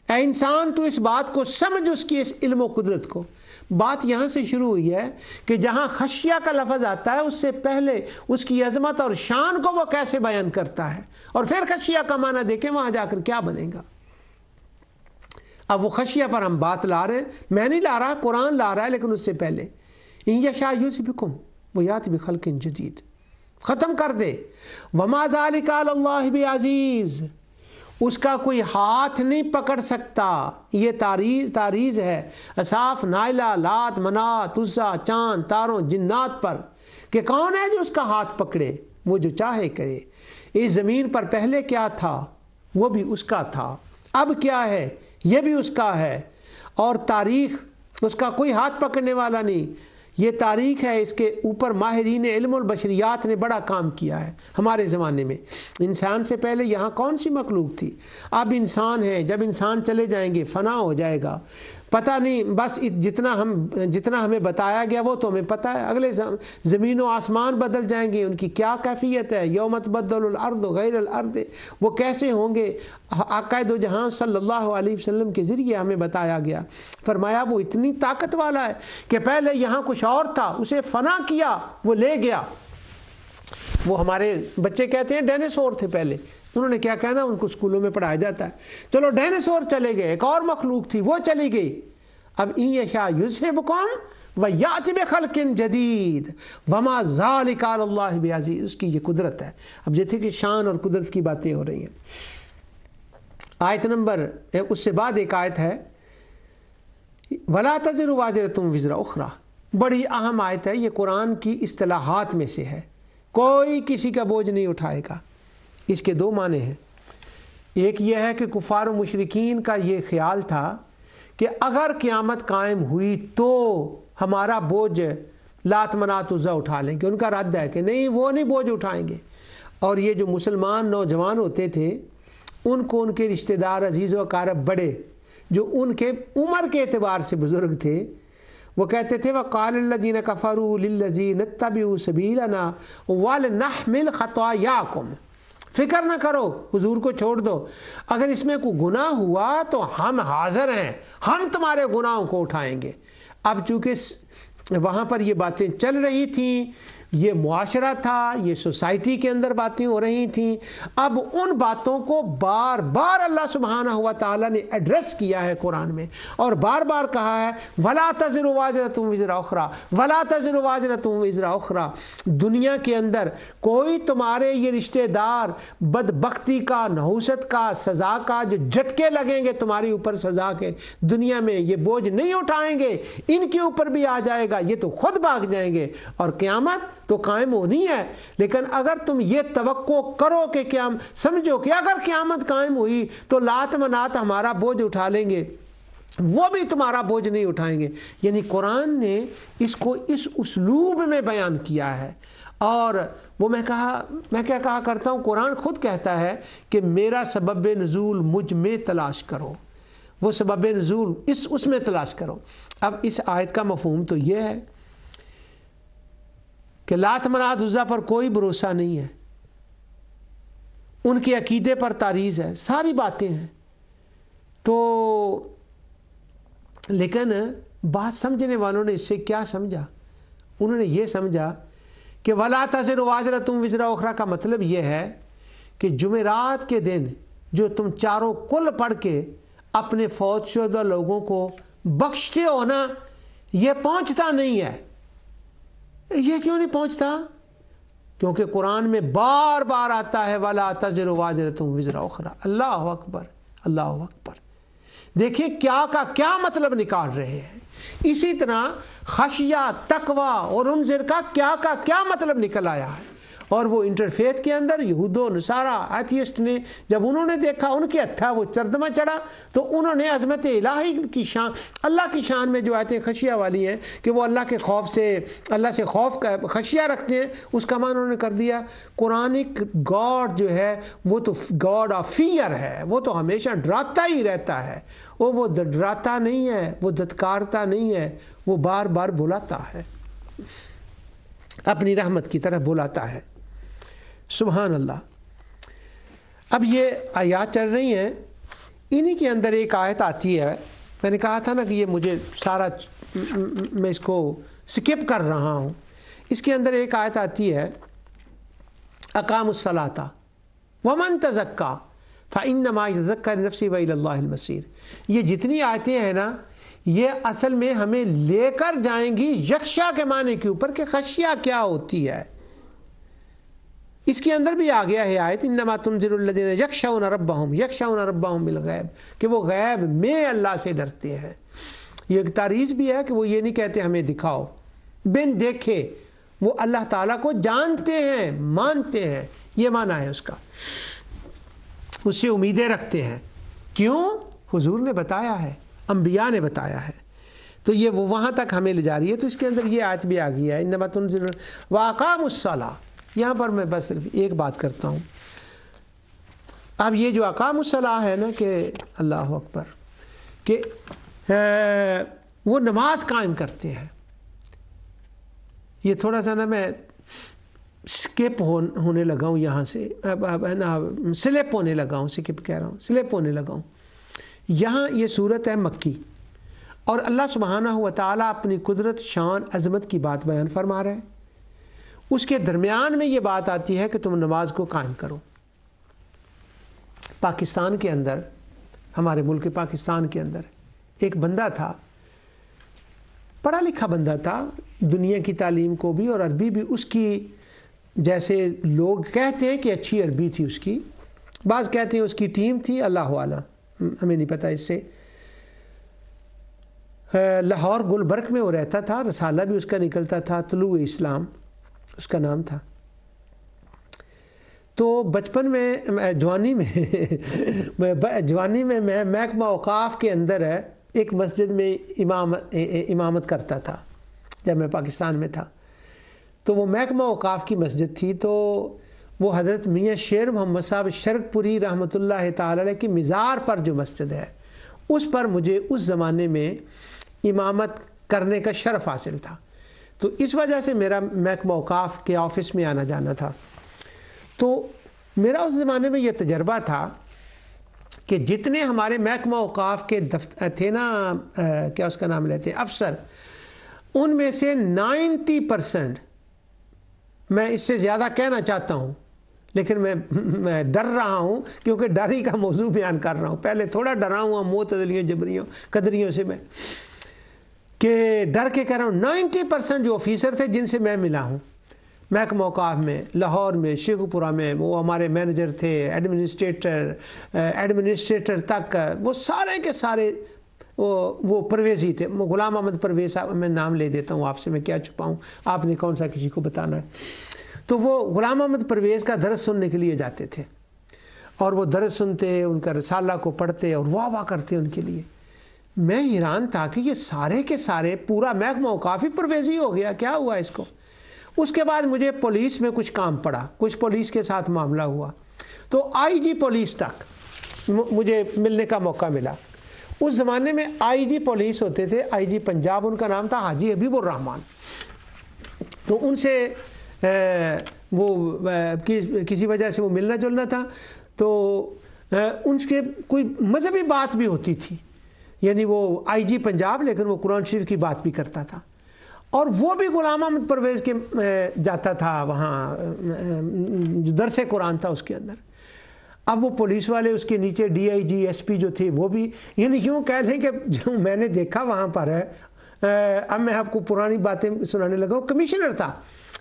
اے انسان تو اس بات کو سمجھ، اس کی اس علم و قدرت کو۔ بات یہاں سے شروع ہوئی ہے کہ جہاں خشیہ کا لفظ آتا ہے اس سے پہلے اس کی عظمت اور شان کو وہ کیسے بیان کرتا ہے، اور پھر خشیہ کا معنی دیکھیں وہاں جا کر کیا بنے گا۔ اب وہ خشیہ پر ہم بات لا رہے ہیں، میں نہیں لا رہا، قرآن لا رہا ہے، لیکن اس سے پہلے ان یشاء یذھبکم ویأتی بخلق جدید، ختم کر دے۔ وما ذلک علی اللہ بعزیز، اس کا کوئی ہاتھ نہیں پکڑ سکتا۔ یہ تعریض ہے اصاف، نائلہ، لات، منات، عزا، چاند، تاروں، جنات پر کہ کون ہے جو اس کا ہاتھ پکڑے؟ وہ جو چاہے کرے۔ اس زمین پر پہلے کیا تھا وہ بھی اس کا تھا، اب کیا ہے یہ بھی اس کا ہے، اور تاریخ اس کا کوئی ہاتھ پکڑنے والا نہیں۔ یہ تاریخ ہے، اس کے اوپر ماہرین علم البشریات نے بڑا کام کیا ہے ہمارے زمانے میں۔ انسان سے پہلے یہاں کون سی مخلوق تھی؟ اب انسان ہے، جب انسان چلے جائیں گے فنا ہو جائے گا، پتہ نہیں، بس جتنا ہمیں بتایا گیا وہ تو ہمیں پتہ ہے، اگلے زمین و آسمان بدل جائیں گے، ان کی کیا کیفیت ہے، یوم تبدل الارض غیر الارض، وہ کیسے ہوں گے، آقا دو جہاں صلی اللہ علیہ وسلم کے ذریعے ہمیں بتایا گیا۔ فرمایا وہ اتنی طاقت والا ہے کہ پہلے یہاں کچھ اور تھا، اسے فنا کیا، وہ لے گیا۔ وہ ہمارے بچے کہتے ہیں ڈائناسور تھے پہلے، انہوں نے کیا کہنا، ان کو اسکولوں میں پڑھایا جاتا ہے، چلو ڈائناسور چلے گئے، ایک اور مخلوق تھی وہ چلی گئی۔ اب ان یشاء یذھبکم ویأتی بخلق جدید وما ذلک علی اللہ بعزیز، اس کی یہ قدرت ہے۔ اب جیسے کہ شان اور قدرت کی باتیں ہو رہی ہیں۔ آیت نمبر، اس سے بعد ایک آیت ہے ولا تزر وازرۃ وزر اخری، بڑی اہم آیت ہے، یہ قرآن کی اصطلاحات میں سے ہے، کوئی کسی کا بوجھ نہیں اٹھائے گا۔ اس کے دو معنی ہیں، ایک یہ ہے کہ کفار و مشرکین کا یہ خیال تھا کہ اگر قیامت قائم ہوئی تو ہمارا بوجھ لات منات عزا اٹھا لیں گے، ان کا رد ہے کہ نہیں، وہ نہیں بوجھ اٹھائیں گے۔ اور یہ جو مسلمان نوجوان ہوتے تھے ان کو ان کے رشتہ دار عزیز و اقارب بڑے جو ان کے عمر کے اعتبار سے بزرگ تھے، وہ کہتے تھے وَقَالَ الَّذِينَ كَفَرُوا لِلَّذِينَ اتَّبِعُوا سَبِيلَنَا وَلْنَحْمِلْ خَطَايَاكُمْ، فکر نہ کرو، حضور کو چھوڑ دو، اگر اس میں کوئی گناہ ہوا تو ہم حاضر ہیں، ہم تمہارے گناہوں کو اٹھائیں گے۔ اب چونکہ وہاں پر یہ باتیں چل رہی تھیں، یہ معاشرہ تھا، یہ سوسائٹی کے اندر باتیں ہو رہی تھیں، اب ان باتوں کو بار بار اللہ سبحانہ ہوا تعالیٰ نے ایڈریس کیا ہے قرآن میں، اور بار بار کہا ہے وَلَا تَزِرُ وَازِرَةٌ وِزْرَ أُخْرَىٰ وَلَا تَزِرُ وَازِرَةٌ وِزْرَ أُخْرَىٰ۔ دنیا کے اندر کوئی تمہارے یہ رشتہ دار بدبختی کا، نحوست کا، سزا کا جو جھٹکے لگیں گے تمہاری اوپر سزا کے، دنیا میں یہ بوجھ نہیں اٹھائیں گے، ان کے اوپر بھی آ جائے گا، یہ تو خود بھاگ جائیں گے، اور قیامت تو قائم ہونی ہے۔ لیکن اگر تم یہ توقع کرو کہ سمجھو کہ اگر قیامت قائم ہوئی تو لات منات ہمارا بوجھ اٹھا لیں گے، وہ بھی تمہارا بوجھ نہیں اٹھائیں گے۔ یعنی قرآن نے اس کو اس اسلوب میں بیان کیا ہے۔ اور وہ میں کیا کہا کرتا ہوں، قرآن خود کہتا ہے کہ میرا سبب نزول مجھ میں تلاش کرو، وہ سبب نزول اس میں تلاش کرو۔ اب اس آیت کا مفہوم تو یہ ہے کہ لات منات عزا پر کوئی بھروسہ نہیں ہے، ان کے عقیدے پر تعریض ہے، ساری باتیں ہیں۔ تو لیکن بات سمجھنے والوں نے اس سے کیا سمجھا؟ انہوں نے یہ سمجھا کہ وَلَا تَزِرُ وَازِرَةٌ وِزْرَ أُخْرَىٰ کا مطلب یہ ہے کہ جمعرات کے دن جو تم چاروں کل پڑھ کے اپنے فوت شدہ لوگوں کو بخشتے ہو نا، یہ پہنچتا نہیں ہے۔ یہ کیوں نہیں پہنچتا؟ کیونکہ قرآن میں بار بار آتا ہے وَلَا تَزِرُ وَازِرَةٌ وِزْرَ أُخْرَىٰ۔ اللہ اکبر، اللہ اکبر۔ دیکھیں کیا کا کیا مطلب نکال رہے ہیں۔ اسی طرح خشیہ، تقوی اور انذر کا کیا مطلب نکل آیا ہے۔ اور وہ انٹرفیتھ کے اندر یہود و نصارہ ایتھیسٹ نے جب انہوں نے دیکھا ان کے ہتھا وہ چردمہ چڑھا، تو انہوں نے عظمت الہی کی شان، اللہ کی شان میں جو آیتیں خشیہ والی ہیں کہ وہ اللہ کے خوف سے، اللہ سے خوف کا خشیہ رکھتے ہیں، اس کا معنی انہوں نے کر دیا قرآنک گاڈ جو ہے وہ تو گاڈ آف فیئر ہے، وہ تو ہمیشہ ڈراتا ہی رہتا ہے، وہ ڈراتا نہیں ہے، وہ دھتکارتا نہیں ہے، وہ بار بار بلاتا ہے، اپنی رحمت کی طرف بلاتا ہے۔ سبحان اللہ۔ اب یہ آیات چل رہی ہیں، انہی کے اندر ایک آیت آتی ہے، میں نے کہا تھا نا کہ یہ مجھے سارا میں اس کو سکپ کر رہا ہوں۔ اس کے اندر ایک آیت آتی ہے اقاموا الصلاۃ ومن تزکیٰ فانما یتزکی لنفسہ والی اللہ المصیر۔ یہ جتنی آیتیں ہیں نا، یہ اصل میں ہمیں لے کر جائیں گی یکشا کے معنی کے اوپر کہ خشیہ کیا ہوتی ہے۔ اس کے اندر بھی آ گیا ہے آیت انما تنذر الذین یخشون ربہم بالغیب، کہ وہ غیب میں اللہ سے ڈرتے ہیں۔ یہ ایک تعریض بھی ہے کہ وہ یہ نہیں کہتے ہمیں دکھاؤ، بن دیکھے وہ اللہ تعالیٰ کو جانتے ہیں، مانتے ہیں، یہ معنی ہے اس کا، اس سے امیدیں رکھتے ہیں۔ کیوں؟ حضور نے بتایا ہے، انبیاء نے بتایا ہے۔ تو یہ وہ وہاں تک ہمیں لے جا رہی ہے. تو اس کے اندر یہ آیت بھی آ گئی ہے انما تنذر واقاموا الصلاۃ. یہاں پر میں بس صرف ایک بات کرتا ہوں. اب یہ جو اقاموا الصلاۃ ہے نا کہ اللہ اکبر کہ وہ نماز قائم کرتے ہیں. یہ تھوڑا سا نا میں سکپ ہونے لگا ہوں یہاں سے نا سلپ ہونے لگا ہوں سکپ کہہ رہا ہوں سلپ ہونے لگا ہوں. یہاں یہ صورت ہے مکی اور اللہ سبحانہ و تعالیٰ اپنی قدرت شان عظمت کی بات بیان فرما رہا ہے. اس کے درمیان میں یہ بات آتی ہے کہ تم نماز کو قائم کرو. پاکستان کے اندر ہمارے ملک پاکستان کے اندر ایک بندہ تھا, پڑھا لکھا بندہ تھا, دنیا کی تعلیم کو بھی اور عربی بھی اس کی جیسے لوگ کہتے ہیں کہ اچھی عربی تھی اس کی, بعض کہتے ہیں اس کی ٹیم تھی, اللہ اعلم ہمیں نہیں پتہ اس سے. لاہور گلبرگ میں وہ رہتا تھا, رسالہ بھی اس کا نکلتا تھا, طلوع اسلام اس کا نام تھا. تو بچپن میں جوانی میں میں محکمہ اوقاف کے اندر ہے ایک مسجد میں امامت کرتا تھا جب میں پاکستان میں تھا. تو وہ محکمہ اوقاف کی مسجد تھی. تو وہ حضرت میاں شیر محمد صاحب شرک پوری رحمۃ اللہ تعالی علیہ کی مزار پر جو مسجد ہے اس پر مجھے اس زمانے میں امامت کرنے کا شرف حاصل تھا. تو اس وجہ سے میرا محکمہ اوقاف کے آفس میں آنا جانا تھا. تو میرا اس زمانے میں یہ تجربہ تھا کہ جتنے ہمارے محکمہ اوقاف کے دفتر تھے نا کیا اس کا نام لیتے ہیں افسر, ان میں سے 90% میں اس سے زیادہ کہنا چاہتا ہوں لیکن میں ڈر رہا ہوں کیونکہ ڈر ہی کا موضوع بیان کر رہا ہوں. پہلے تھوڑا ڈرا ہوں معتزلیوں جبریوں قدریوں سے میں کہ ڈر کے کہہ رہا ہوں 90% جو آفیسر تھے جن سے میں ملا ہوں محکمہ اوقاف میں لاہور میں شیخ پورہ میں, وہ ہمارے مینیجر تھے, ایڈمنسٹریٹر تک وہ سارے کے سارے وہ پرویزی تھے. غلام احمد پرویز صاحب میں نام لے دیتا ہوں آپ سے, میں کیا چھپاؤں, آپ نے کون سا کسی کو بتانا ہے. تو وہ غلام احمد پرویز کا درس سننے کے لیے جاتے تھے اور وہ درس سنتے, ان کا رسالہ کو پڑھتے اور واہ واہ کرتے ان کے لیے. میں حیران تھا کہ یہ سارے کے سارے پورا محکمہ اوقاف ہی پرویزی ہو گیا, کیا ہوا اس کو. اس کے بعد مجھے پولیس میں کچھ کام پڑا, کچھ پولیس کے ساتھ معاملہ ہوا, تو آئی جی پولیس تک مجھے ملنے کا موقع ملا. اس زمانے میں آئی جی پولیس ہوتے تھے, آئی جی پنجاب ان کا نام تھا حاجی حبیب الرحمان. تو ان سے وہ کسی وجہ سے وہ ملنا جلنا تھا. تو ان کے کوئی مذہبی بات بھی ہوتی تھی, یعنی وہ آئی جی پنجاب لیکن وہ قرآن شریف کی بات بھی کرتا تھا. اور وہ بھی غلام احمد پرویز کے جاتا تھا وہاں, جو درس قرآن تھا اس کے اندر. اب وہ پولیس والے اس کے نیچے D I G S P جو تھے وہ بھی, یعنی یوں کہہ لیں کہ جو میں نے دیکھا وہاں پر ہے, اب میں آپ کو پرانی باتیں سنانے لگا ہوں. کمشنر تھا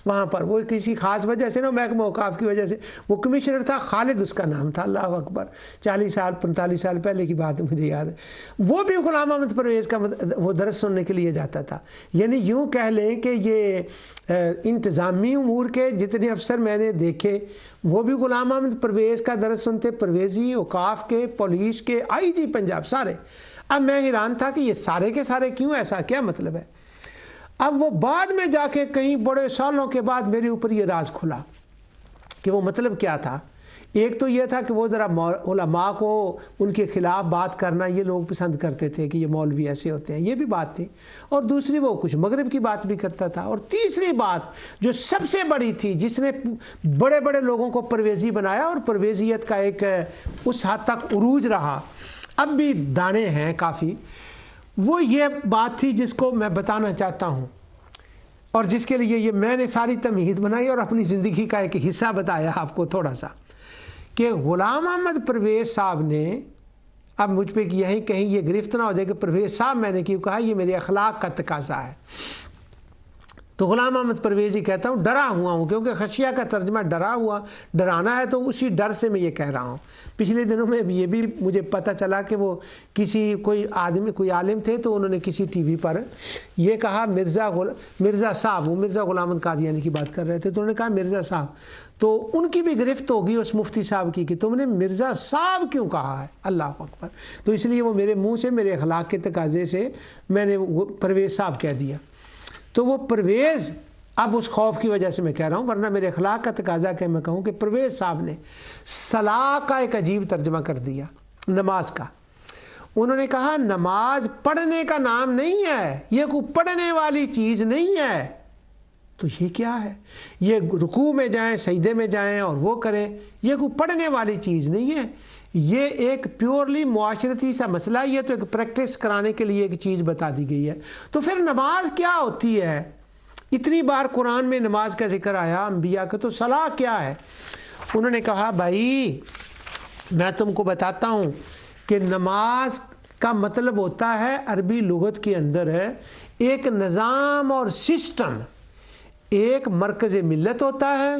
وہاں پر, وہ کسی خاص وجہ سے نا محکمہ اوقاف کی وجہ سے وہ کمشنر تھا, خالد اس کا نام تھا. اللہ اکبر, 40 سال 45 سال پہلے کی بات مجھے یاد ہے. وہ بھی غلام احمد پرویز کا وہ درس سننے کے لیے جاتا تھا. یعنی یوں کہہ لیں کہ یہ انتظامی امور کے جتنے افسر میں نے دیکھے وہ بھی غلام احمد پرویز کا درس سنتے, پرویزی, اوقاف کے, پولیس کے, آئی جی پنجاب سارے. اب میں حیران تھا کہ یہ سارے کے سارے کیوں, ایسا کیا مطلب ہے. اب وہ بعد میں جا کے کئی بڑے سالوں کے بعد میرے اوپر یہ راز کھلا کہ وہ مطلب کیا تھا. ایک تو یہ تھا کہ وہ ذرا علماء کو ان کے خلاف بات کرنا یہ لوگ پسند کرتے تھے کہ یہ مولوی ایسے ہوتے ہیں, یہ بھی بات تھی. اور دوسری وہ کچھ مغرب کی بات بھی کرتا تھا. اور تیسری بات جو سب سے بڑی تھی جس نے بڑے بڑے لوگوں کو پرویزی بنایا اور پرویزیت کا ایک اس حد تک عروج رہا, اب بھی دانے ہیں کافی, وہ یہ بات تھی جس کو میں بتانا چاہتا ہوں اور جس کے لیے یہ میں نے ساری تمہید بنائی اور اپنی زندگی کا ایک حصہ بتایا آپ کو تھوڑا سا, کہ غلام احمد پرویز صاحب نے, اب مجھ پہ یہیں کہیں یہ گرفت نہ ہو جائے کہ پرویز صاحب میں نے کیوں کہا, یہ میرے اخلاق کا تقاضا ہے. تو غلام احمد پرویز ہی کہتا ہوں ڈرا ہوا ہوں، کیونکہ خشیہ کا ترجمہ ڈرا ہوا، ڈرانا ہے، تو اسی ڈر سے میں یہ کہہ رہا ہوں۔ پچھلے دنوں میں یہ بھی مجھے پتہ چلا کہ وہ کوئی آدمی، کوئی عالم تھے، تو انہوں نے کسی ٹی وی پر یہ کہا مرزا صاحب، وہ مرزا غلام احمد قادیانی کی بات کر رہے تھے، تو انہوں نے کہا مرزا صاحب، تو ان کی بھی گرفت ہوگی اس مفتی صاحب کی کہ تم نے مرزا صاحب کیوں کہا ہے، اللہ اکبر۔ تو اس لیے وہ میرے منہ سے، میرے اخلاق کے تقاضے سے میں نے پرویز صاحب کہہ دیا۔ تو وہ پرویز، اب اس خوف کی وجہ سے میں کہہ رہا ہوں، ورنہ میرے اخلاق کا تقاضا کہ میں کہوں کہ پرویز صاحب نے صلاح کا ایک عجیب ترجمہ کر دیا نماز کا۔ انہوں نے کہا نماز پڑھنے کا نام نہیں ہے، یہ کوئی پڑھنے والی چیز نہیں ہے۔ تو یہ کیا ہے؟ یہ رکوع میں جائیں، سجدے میں جائیں اور وہ کریں، یہ کوئی پڑھنے والی چیز نہیں ہے، یہ ایک پیورلی معاشرتی سا مسئلہ، یہ تو ایک پریکٹس کرانے کے لیے ایک چیز بتا دی گئی ہے۔ تو پھر نماز کیا ہوتی ہے؟ اتنی بار قرآن میں نماز کا ذکر آیا انبیاء کا، تو صلاح کیا ہے؟ انہوں نے کہا بھائی میں تم کو بتاتا ہوں کہ نماز کا مطلب ہوتا ہے عربی لغت کے اندر ہے ایک نظام اور سسٹم، ایک مرکز ملت ہوتا ہے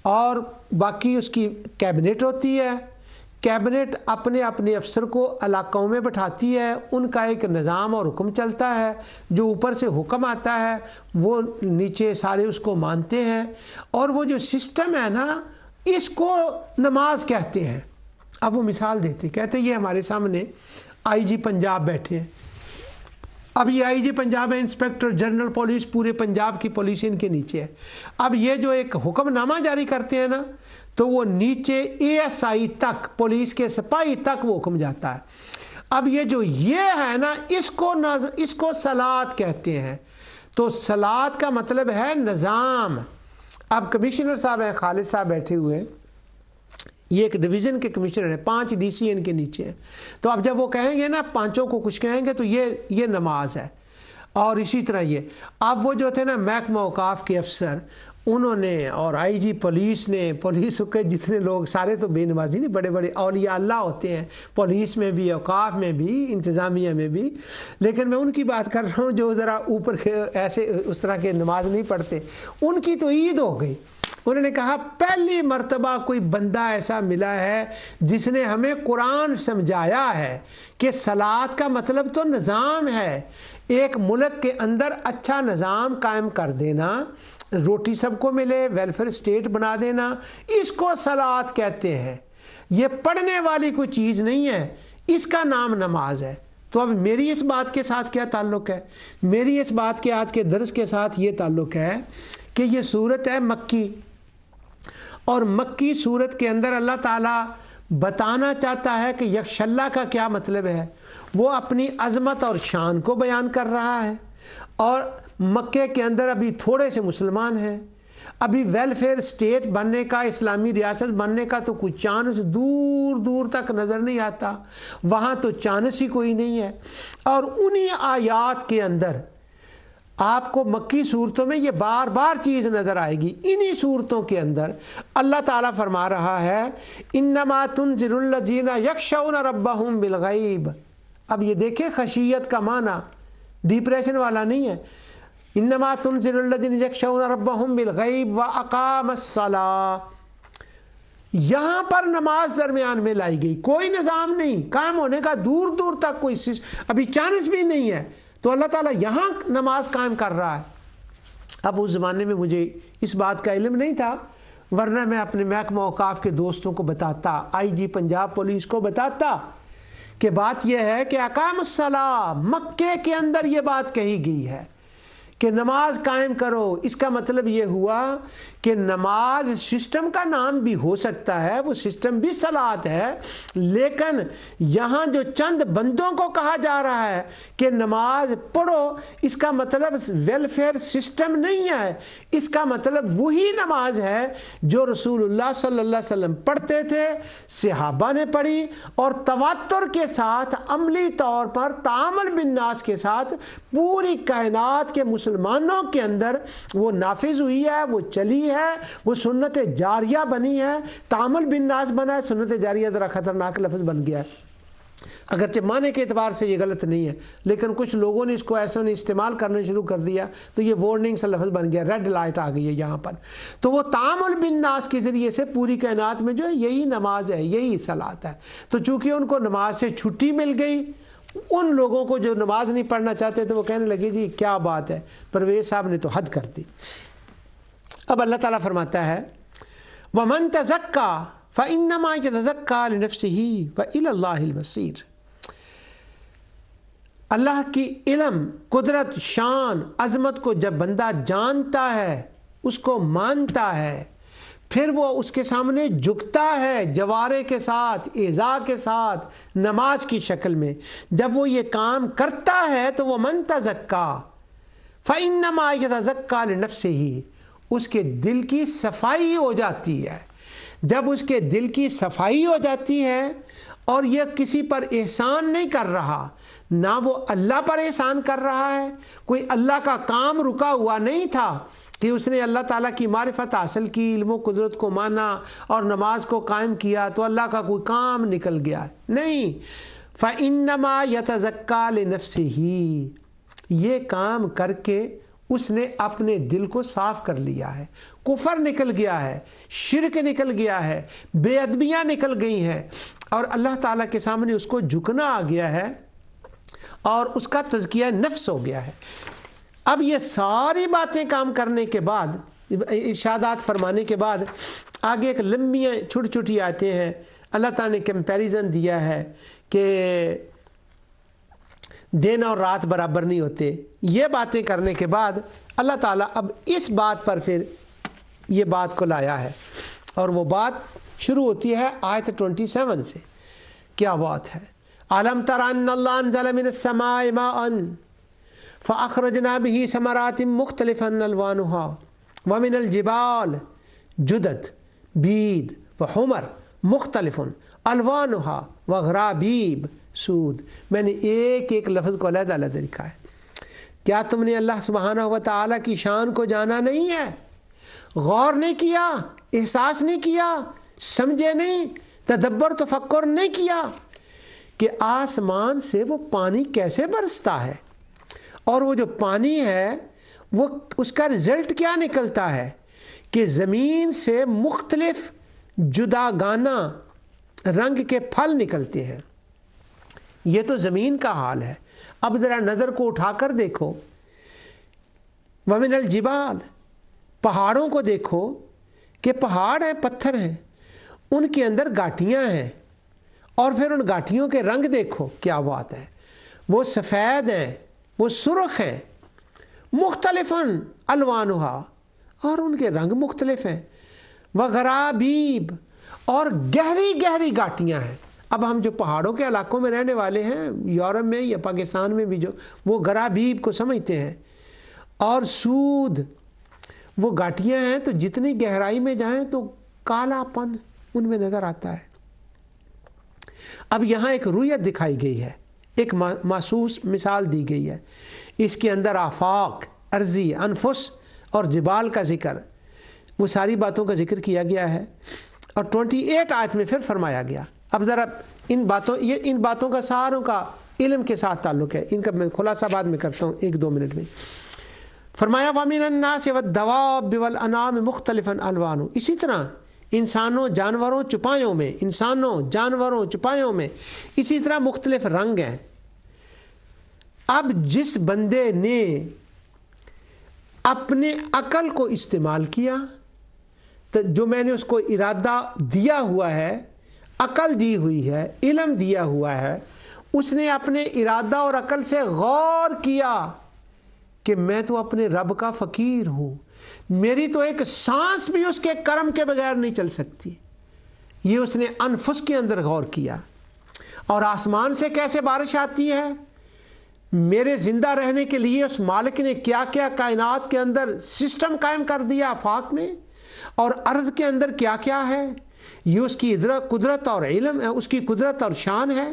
اور باقی اس کی کیبنٹ ہوتی ہے۔ کیبنٹ اپنے اپنے افسر کو علاقوں میں بٹھاتی ہے، ان کا ایک نظام اور حکم چلتا ہے، جو اوپر سے حکم آتا ہے وہ نیچے سارے اس کو مانتے ہیں، اور وہ جو سسٹم ہے نا اس کو نماز کہتے ہیں۔ اب وہ مثال دیتے، کہتے یہ ہمارے سامنے آئی جی پنجاب بیٹھے ہیں، اب یہ آئی جی پنجاب ہے، انسپیکٹر جنرل پولیس، پورے پنجاب کی پولیس ان کے نیچے ہے۔ اب یہ جو ایک حکم نامہ جاری کرتے ہیں نا، تو وہ نیچے اے ایس آئی تک، پولیس کے سپاہی تک وہ حکم جاتا ہے۔ اب یہ جو یہ ہے نا اس کو صلاۃ کہتے ہیں۔ تو صلاۃ کا مطلب ہے نظام۔ اب کمشنر صاحب ہیں، خالد صاحب بیٹھے ہوئے، یہ ایک ڈویژن کے کمشنر ہیں، 5 ڈی سی ان کے نیچے ہیں۔ تو اب جب وہ کہیں گے نا 5 کو کچھ کہیں گے تو یہ نماز ہے۔ اور اسی طرح یہ اب وہ جو تھے نا محکمہ اوقاف کے افسر، انہوں نے اور آئی جی پولیس نے، پولیس کے جتنے لوگ سارے تو بے نمازی نہیں، بڑے بڑے اولیاء اللہ ہوتے ہیں پولیس میں بھی، اوقاف میں بھی، انتظامیہ میں بھی، لیکن میں ان کی بات کر رہا ہوں جو ذرا اوپر ایسے اس طرح کے نماز نہیں پڑھتے۔ ان کی تو عید ہو گئی۔ انہوں نے کہا پہلی مرتبہ کوئی بندہ ایسا ملا ہے جس نے ہمیں قرآن سمجھایا ہے کہ صلاۃ کا مطلب تو نظام ہے، ایک ملک کے اندر اچھا نظام قائم کر دینا، روٹی سب کو ملے، ویلفیئر اسٹیٹ بنا دینا، اس کو صلاۃ کہتے ہیں۔ یہ پڑھنے والی کوئی چیز نہیں ہے، اس کا نام نماز ہے۔ تو اب میری اس بات کے ساتھ کیا تعلق ہے؟ میری اس بات کے آج کے درس کے ساتھ یہ تعلق ہے کہ یہ صورت ہے مکی، اور مکی صورت کے اندر اللہ تعالیٰ بتانا چاہتا ہے کہ یکش اللہ کا کیا مطلب ہے۔ وہ اپنی عظمت اور شان کو بیان کر رہا ہے، اور مکے کے اندر ابھی تھوڑے سے مسلمان ہیں، ابھی ویلفیئر اسٹیٹ بننے کا، اسلامی ریاست بننے کا تو کوئی چانس دور دور تک نظر نہیں آتا، وہاں تو چانس ہی کوئی نہیں ہے۔ اور انہی آیات کے اندر آپ کو مکی صورتوں میں یہ بار بار چیز نظر آئے گی۔ انہی صورتوں کے اندر اللہ تعالیٰ فرما رہا ہے انما تنذر الذین یخشون ربہم بالغیب۔ اب یہ دیکھیں خشیت کا معنی ڈپریشن والا نہیں ہے۔ انما تنذر الذین یخشون ربہم بالغیب واقاموا الصلاۃ، یہاں پر نماز درمیان میں لائی گئی، کوئی نظام نہیں قائم ہونے کا، دور دور تک کوئی ابھی چانس بھی نہیں ہے، تو اللہ تعالیٰ یہاں نماز قائم کر رہا ہے۔ اب اس زمانے میں مجھے اس بات کا علم نہیں تھا، ورنہ میں اپنے محکمہ اوقاف کے دوستوں کو بتاتا، آئی جی پنجاب پولیس کو بتاتا کہ بات یہ ہے کہ اقام الصلاۃ مکے کے اندر یہ بات کہی گئی ہے کہ نماز قائم کرو۔ اس کا مطلب یہ ہوا کہ نماز سسٹم کا نام بھی ہو سکتا ہے، وہ سسٹم بھی صلاۃ ہے، لیکن یہاں جو چند بندوں کو کہا جا رہا ہے کہ نماز پڑھو، اس کا مطلب ویلفیئر سسٹم نہیں ہے، اس کا مطلب وہی نماز ہے جو رسول اللہ صلی اللہ علیہ وسلم پڑھتے تھے، صحابہ نے پڑھی، اور تواتر کے ساتھ عملی طور پر تعامل بالناس کے ساتھ پوری کائنات کے مسلمانوں کے اندر وہ نافذ ہوئی ہے، وہ چلی ہے، وہ سنت جاریہ بنی ہے۔ تعامل بالناس بنا ہے، سنت جاریہ ذرا خطرناک لفظ بن گیا ہے۔ اگرچہ معنی کے اعتبار سے یہ غلط نہیں ہے، لیکن کچھ لوگوں نے اس کو ایسے استعمال کرنا شروع کر دیا تو یہ وارننگ سا لفظ بن گیا، ریڈ لائٹ آ گئی ہے یہاں پر۔ تو وہ تعامل بالناس کے ذریعے سے پوری کائنات میں جو ہے یہی نماز ہے، یہی صلاۃ ہے۔ تو چونکہ ان کو نماز سے چھٹی مل گئی، ان لوگوں کو جو نماز نہیں پڑھنا چاہتے تو وہ کہنے لگے جی کیا بات ہے، پرویز صاحب نے تو حد کر دی۔ اب اللہ تعالیٰ فرماتا ہے وَمَن تَزَكَّىٰ فَإِنَّمَا يَتَزَكَّىٰ لِنَفْسِهِ وَإِلَى اللَّهِ الْمَصِيرُ۔ اللہ کی علم، قدرت، شان، عظمت کو جب بندہ جانتا ہے، اس کو مانتا ہے، پھر وہ اس کے سامنے جھکتا ہے جوارے کے ساتھ، اعضاء کے ساتھ، نماز کی شکل میں۔ جب وہ یہ کام کرتا ہے تو وہ من تزکا فإنما یتزکا لنفسہ، اس کے دل کی صفائی ہو جاتی ہے۔ جب اس کے دل کی صفائی ہو جاتی ہے اور یہ کسی پر احسان نہیں کر رہا، نہ وہ اللہ پر احسان کر رہا ہے، کوئی اللہ کا کام رکا ہوا نہیں تھا کہ اس نے اللہ تعالیٰ کی معرفت حاصل کی، علم و قدرت کو مانا اور نماز کو قائم کیا تو اللہ کا کوئی کام نکل گیا، نہیں۔ فَإِنَّمَا يَتَزَكَّىٰ لِنَفْسِهِ، یہ کام کر کے اس نے اپنے دل کو صاف کر لیا ہے، کفر نکل گیا ہے، شرک نکل گیا ہے، بے ادبیاں نکل گئی ہیں، اور اللہ تعالیٰ کے سامنے اس کو جھکنا آ گیا ہے اور اس کا تزکیہ نفس ہو گیا ہے۔ اب یہ ساری باتیں کام کرنے کے بعد، ارشادات فرمانے کے بعد آگے ایک لمبی چھوٹی چھوٹی آیتیں ہیں۔ اللہ تعالیٰ نے کمپیریزن دیا ہے کہ دن اور رات برابر نہیں ہوتے۔ یہ باتیں کرنے کے بعد اللہ تعالیٰ اب اس بات پر پھر یہ بات کو لایا ہے، اور وہ بات شروع ہوتی ہے آیت 27 سے۔ کیا بات ہے؟ أَلَمْ تَرَ أَنَّ اللَّهَ أَنزَلَ مِنَ السَّمَاءِ مَاءً فَأَخْرَجْنَا بِهِ ثَمَرَاتٍ مُخْتَلِفًا أَلْوَانُهَا وَمِنَ الْجِبَالِ جُدَدٌ بِيضٌ وَحُمَرٌ مُخْتَلِفٌ أَلْوَانُهَا وَغَرَابِيبُ سود۔ میں نے ایک ایک لفظ کو علیحدہ علیحدہ لکھا ہے۔ کیا تم نے اللہ سبحانہ و تعالیٰ کی شان کو جانا نہیں ہے؟ غور نہیں کیا، احساس نہیں کیا، سمجھے نہیں، تدبر تفکر نہیں کیا کہ آسمان سے وہ پانی کیسے برستا ہے، اور وہ جو پانی ہے وہ اس کا رزلٹ کیا نکلتا ہے کہ زمین سے مختلف جداگانہ رنگ کے پھل نکلتے ہیں۔ یہ تو زمین کا حال ہے۔ اب ذرا نظر کو اٹھا کر دیکھو، وَمِنَ الْجِبَالِ، پہاڑوں کو دیکھو کہ پہاڑ ہیں، پتھر ہیں، ان کے اندر گاٹیاں ہیں، اور پھر ان گاٹیوں کے رنگ دیکھو، کیا بات ہے، وہ سفید ہیں، وہ سرخ ہیں، مختلفاً الوانها، اور ان کے رنگ مختلف ہیں، وغرابیب، اور گہری گہری گاٹیاں ہیں۔ اب ہم جو پہاڑوں کے علاقوں میں رہنے والے ہیں، یورپ میں یا پاکستان میں بھی، جو وہ غرابیب کو سمجھتے ہیں، اور سود، وہ گاٹیاں ہیں تو جتنی گہرائی میں جائیں تو کالا پن ان میں نظر آتا ہے۔ اب یہاں ایک رویت دکھائی گئی ہے، ایک محسوس مثال دی گئی ہے۔ اس کے اندر آفاق، ارضی، انفس اور جبال کا ذکر، وہ ساری باتوں کا ذکر کیا گیا ہے، اور 28 آیت میں پھر فرمایا گیا۔ اب ذرا ان باتوں کا ساروں کا علم کے ساتھ تعلق ہے، ان کا میں خلاصہ بعد میں کرتا ہوں 1-2 منٹ میں۔ فرمایا وَمِنَ النَّاسِ وَالدَّوَابِّ وَالْأَنْعَامِ مُخْتَلِفًا أَلْوَانُهُ، اسی طرح انسانوں، جانوروں، چپائوں میں اسی طرح مختلف رنگ ہیں۔ اب جس بندے نے اپنے عقل کو استعمال کیا، تو جو میں نے اس کو ارادہ دیا ہوا ہے، عقل دی ہوئی ہے، علم دیا ہوا ہے، اس نے اپنے ارادہ اور عقل سے غور کیا کہ میں تو اپنے رب کا فقیر ہوں، میری تو ایک سانس بھی اس کے کرم کے بغیر نہیں چل سکتی۔ یہ اس نے انفس کے اندر غور کیا۔ اور آسمان سے کیسے بارش آتی ہے، میرے زندہ رہنے کے لیے اس مالک نے کیا کیا کائنات کے اندر سسٹم قائم کر دیا آفاق میں، اور ارض کے اندر کیا کیا ہے، یہ اس کی قدرت اور علم ہے، اس کی قدرت اور شان ہے۔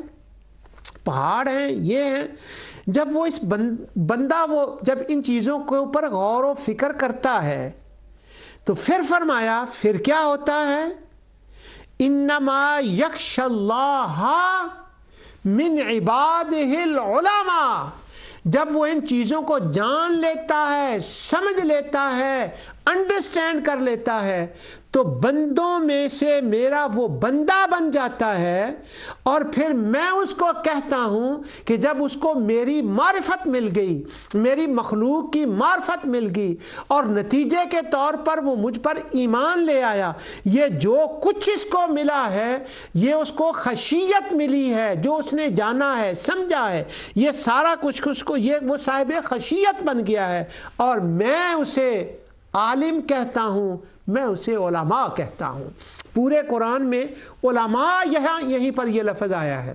پہاڑ ہیں، یہ ہیں۔ جب وہ اس بندہ جب ان چیزوں کے اوپر غور و فکر کرتا ہے تو پھر فرمایا پھر کیا ہوتا ہے، انما یخشی اللہ من عبادہ العلماء، جب وہ ان چیزوں کو جان لیتا ہے، سمجھ لیتا ہے، انڈرسٹینڈ کر لیتا ہے، تو بندوں میں سے میرا وہ بندہ بن جاتا ہے، اور پھر میں اس کو کہتا ہوں کہ جب اس کو میری معرفت مل گئی، میری مخلوق کی معرفت مل گئی، اور نتیجے کے طور پر وہ مجھ پر ایمان لے آیا، یہ جو کچھ اس کو ملا ہے یہ اس کو خشیت ملی ہے، جو اس نے جانا ہے، سمجھا ہے، یہ سارا کچھ اس کو، یہ وہ صاحب خشیت بن گیا ہے، اور میں اسے عالم کہتا ہوں، میں اسے علماء کہتا ہوں۔ پورے قرآن میں علماء یہیں پر یہ لفظ آیا ہے۔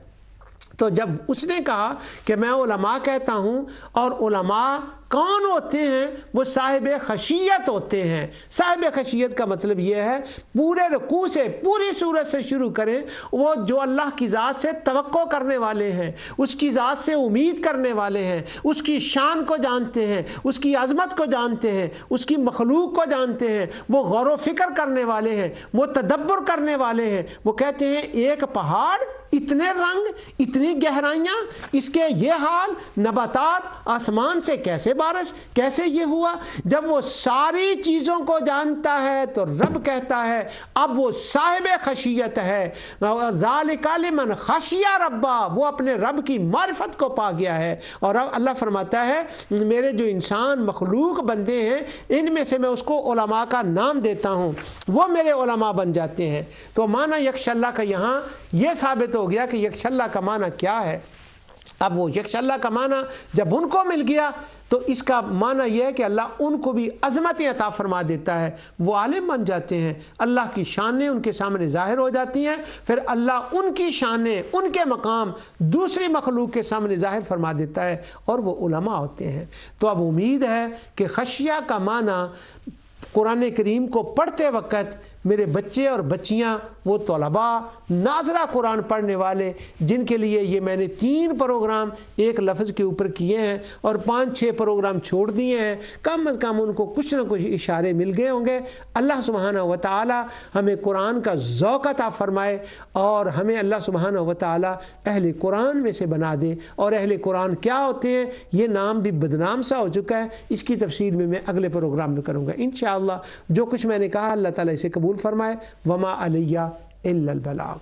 تو جب اس نے کہا کہ میں علماء کہتا ہوں، اور علماء کون ہوتے ہیں؟ وہ صاحب خشیت ہوتے ہیں۔ صاحب خشیت کا مطلب یہ ہے، پورے رکوع سے، پوری سورت سے شروع کریں، وہ جو اللہ کی ذات سے توقع کرنے والے ہیں، اس کی ذات سے امید کرنے والے ہیں، اس کی شان کو جانتے ہیں، اس کی عظمت کو جانتے ہیں، اس کی مخلوق کو جانتے ہیں، وہ غور و فکر کرنے والے ہیں، وہ تدبر کرنے والے ہیں۔ وہ کہتے ہیں ایک پہاڑ، اتنے رنگ، اتنی گہرائیاں، اس کے یہ حال، نباتات، آسمان سے کیسے بارش، کیسے یہ ہوا؟ جب وہ ساری چیزوں کو جانتا ہے تو رب کہتا ہے اب وہ صاحب خشیت ہے۔ ذالک لمن خشی ربا، وہ اپنے رب کی معرفت کو پا گیا ہے۔ اور اب اللہ فرماتا ہے میرے جو انسان مخلوق بندے ہیں، ان میں سے میں اس کو علماء کا نام دیتا ہوں، وہ میرے علماء بن جاتے ہیں۔ تو معنی یکش اللہ کا یہاں یہ ثابت ہو گیا کہ یکش اللہ کا معنی کیا ہے۔ اب وہ یکش اللہ کا معنی جب ان کو مل گیا تو اس کا معنی یہ ہے کہ اللہ ان کو بھی عظمت عطا فرما دیتا ہے، وہ عالم بن جاتے ہیں، اللہ کی شانیں ان کے سامنے ظاہر ہو جاتی ہیں، پھر اللہ ان کی شانیں، ان کے مقام دوسری مخلوق کے سامنے ظاہر فرما دیتا ہے، اور وہ علماء ہوتے ہیں۔ تو اب امید ہے کہ خشیہ کا معنی قرآن کریم کو پڑھتے وقت میرے بچے اور بچیاں، وہ طلباء، ناظرہ قرآن پڑھنے والے، جن کے لیے یہ میں نے 3 پروگرام ایک لفظ کے اوپر کیے ہیں اور 5-6 پروگرام چھوڑ دیے ہیں، کم از کم ان کو کچھ نہ کچھ اشارے مل گئے ہوں گے۔ اللہ سبحانہ و تعالی ہمیں قرآن کا ذوق عطا فرمائے، اور ہمیں اللہ سبحانہ و تعالی اہل قرآن میں سے بنا دے۔ اور اہل قرآن کیا ہوتے ہیں، یہ نام بھی بدنام سا ہو چکا ہے، اس کی تفصیل میں اگلے پروگرام میں کروں گا انشاءاللہ۔ جو کچھ میں نے کہا اللہ تعالی اسے قبول فرمائے۔ وما علیہ الا البلاغ۔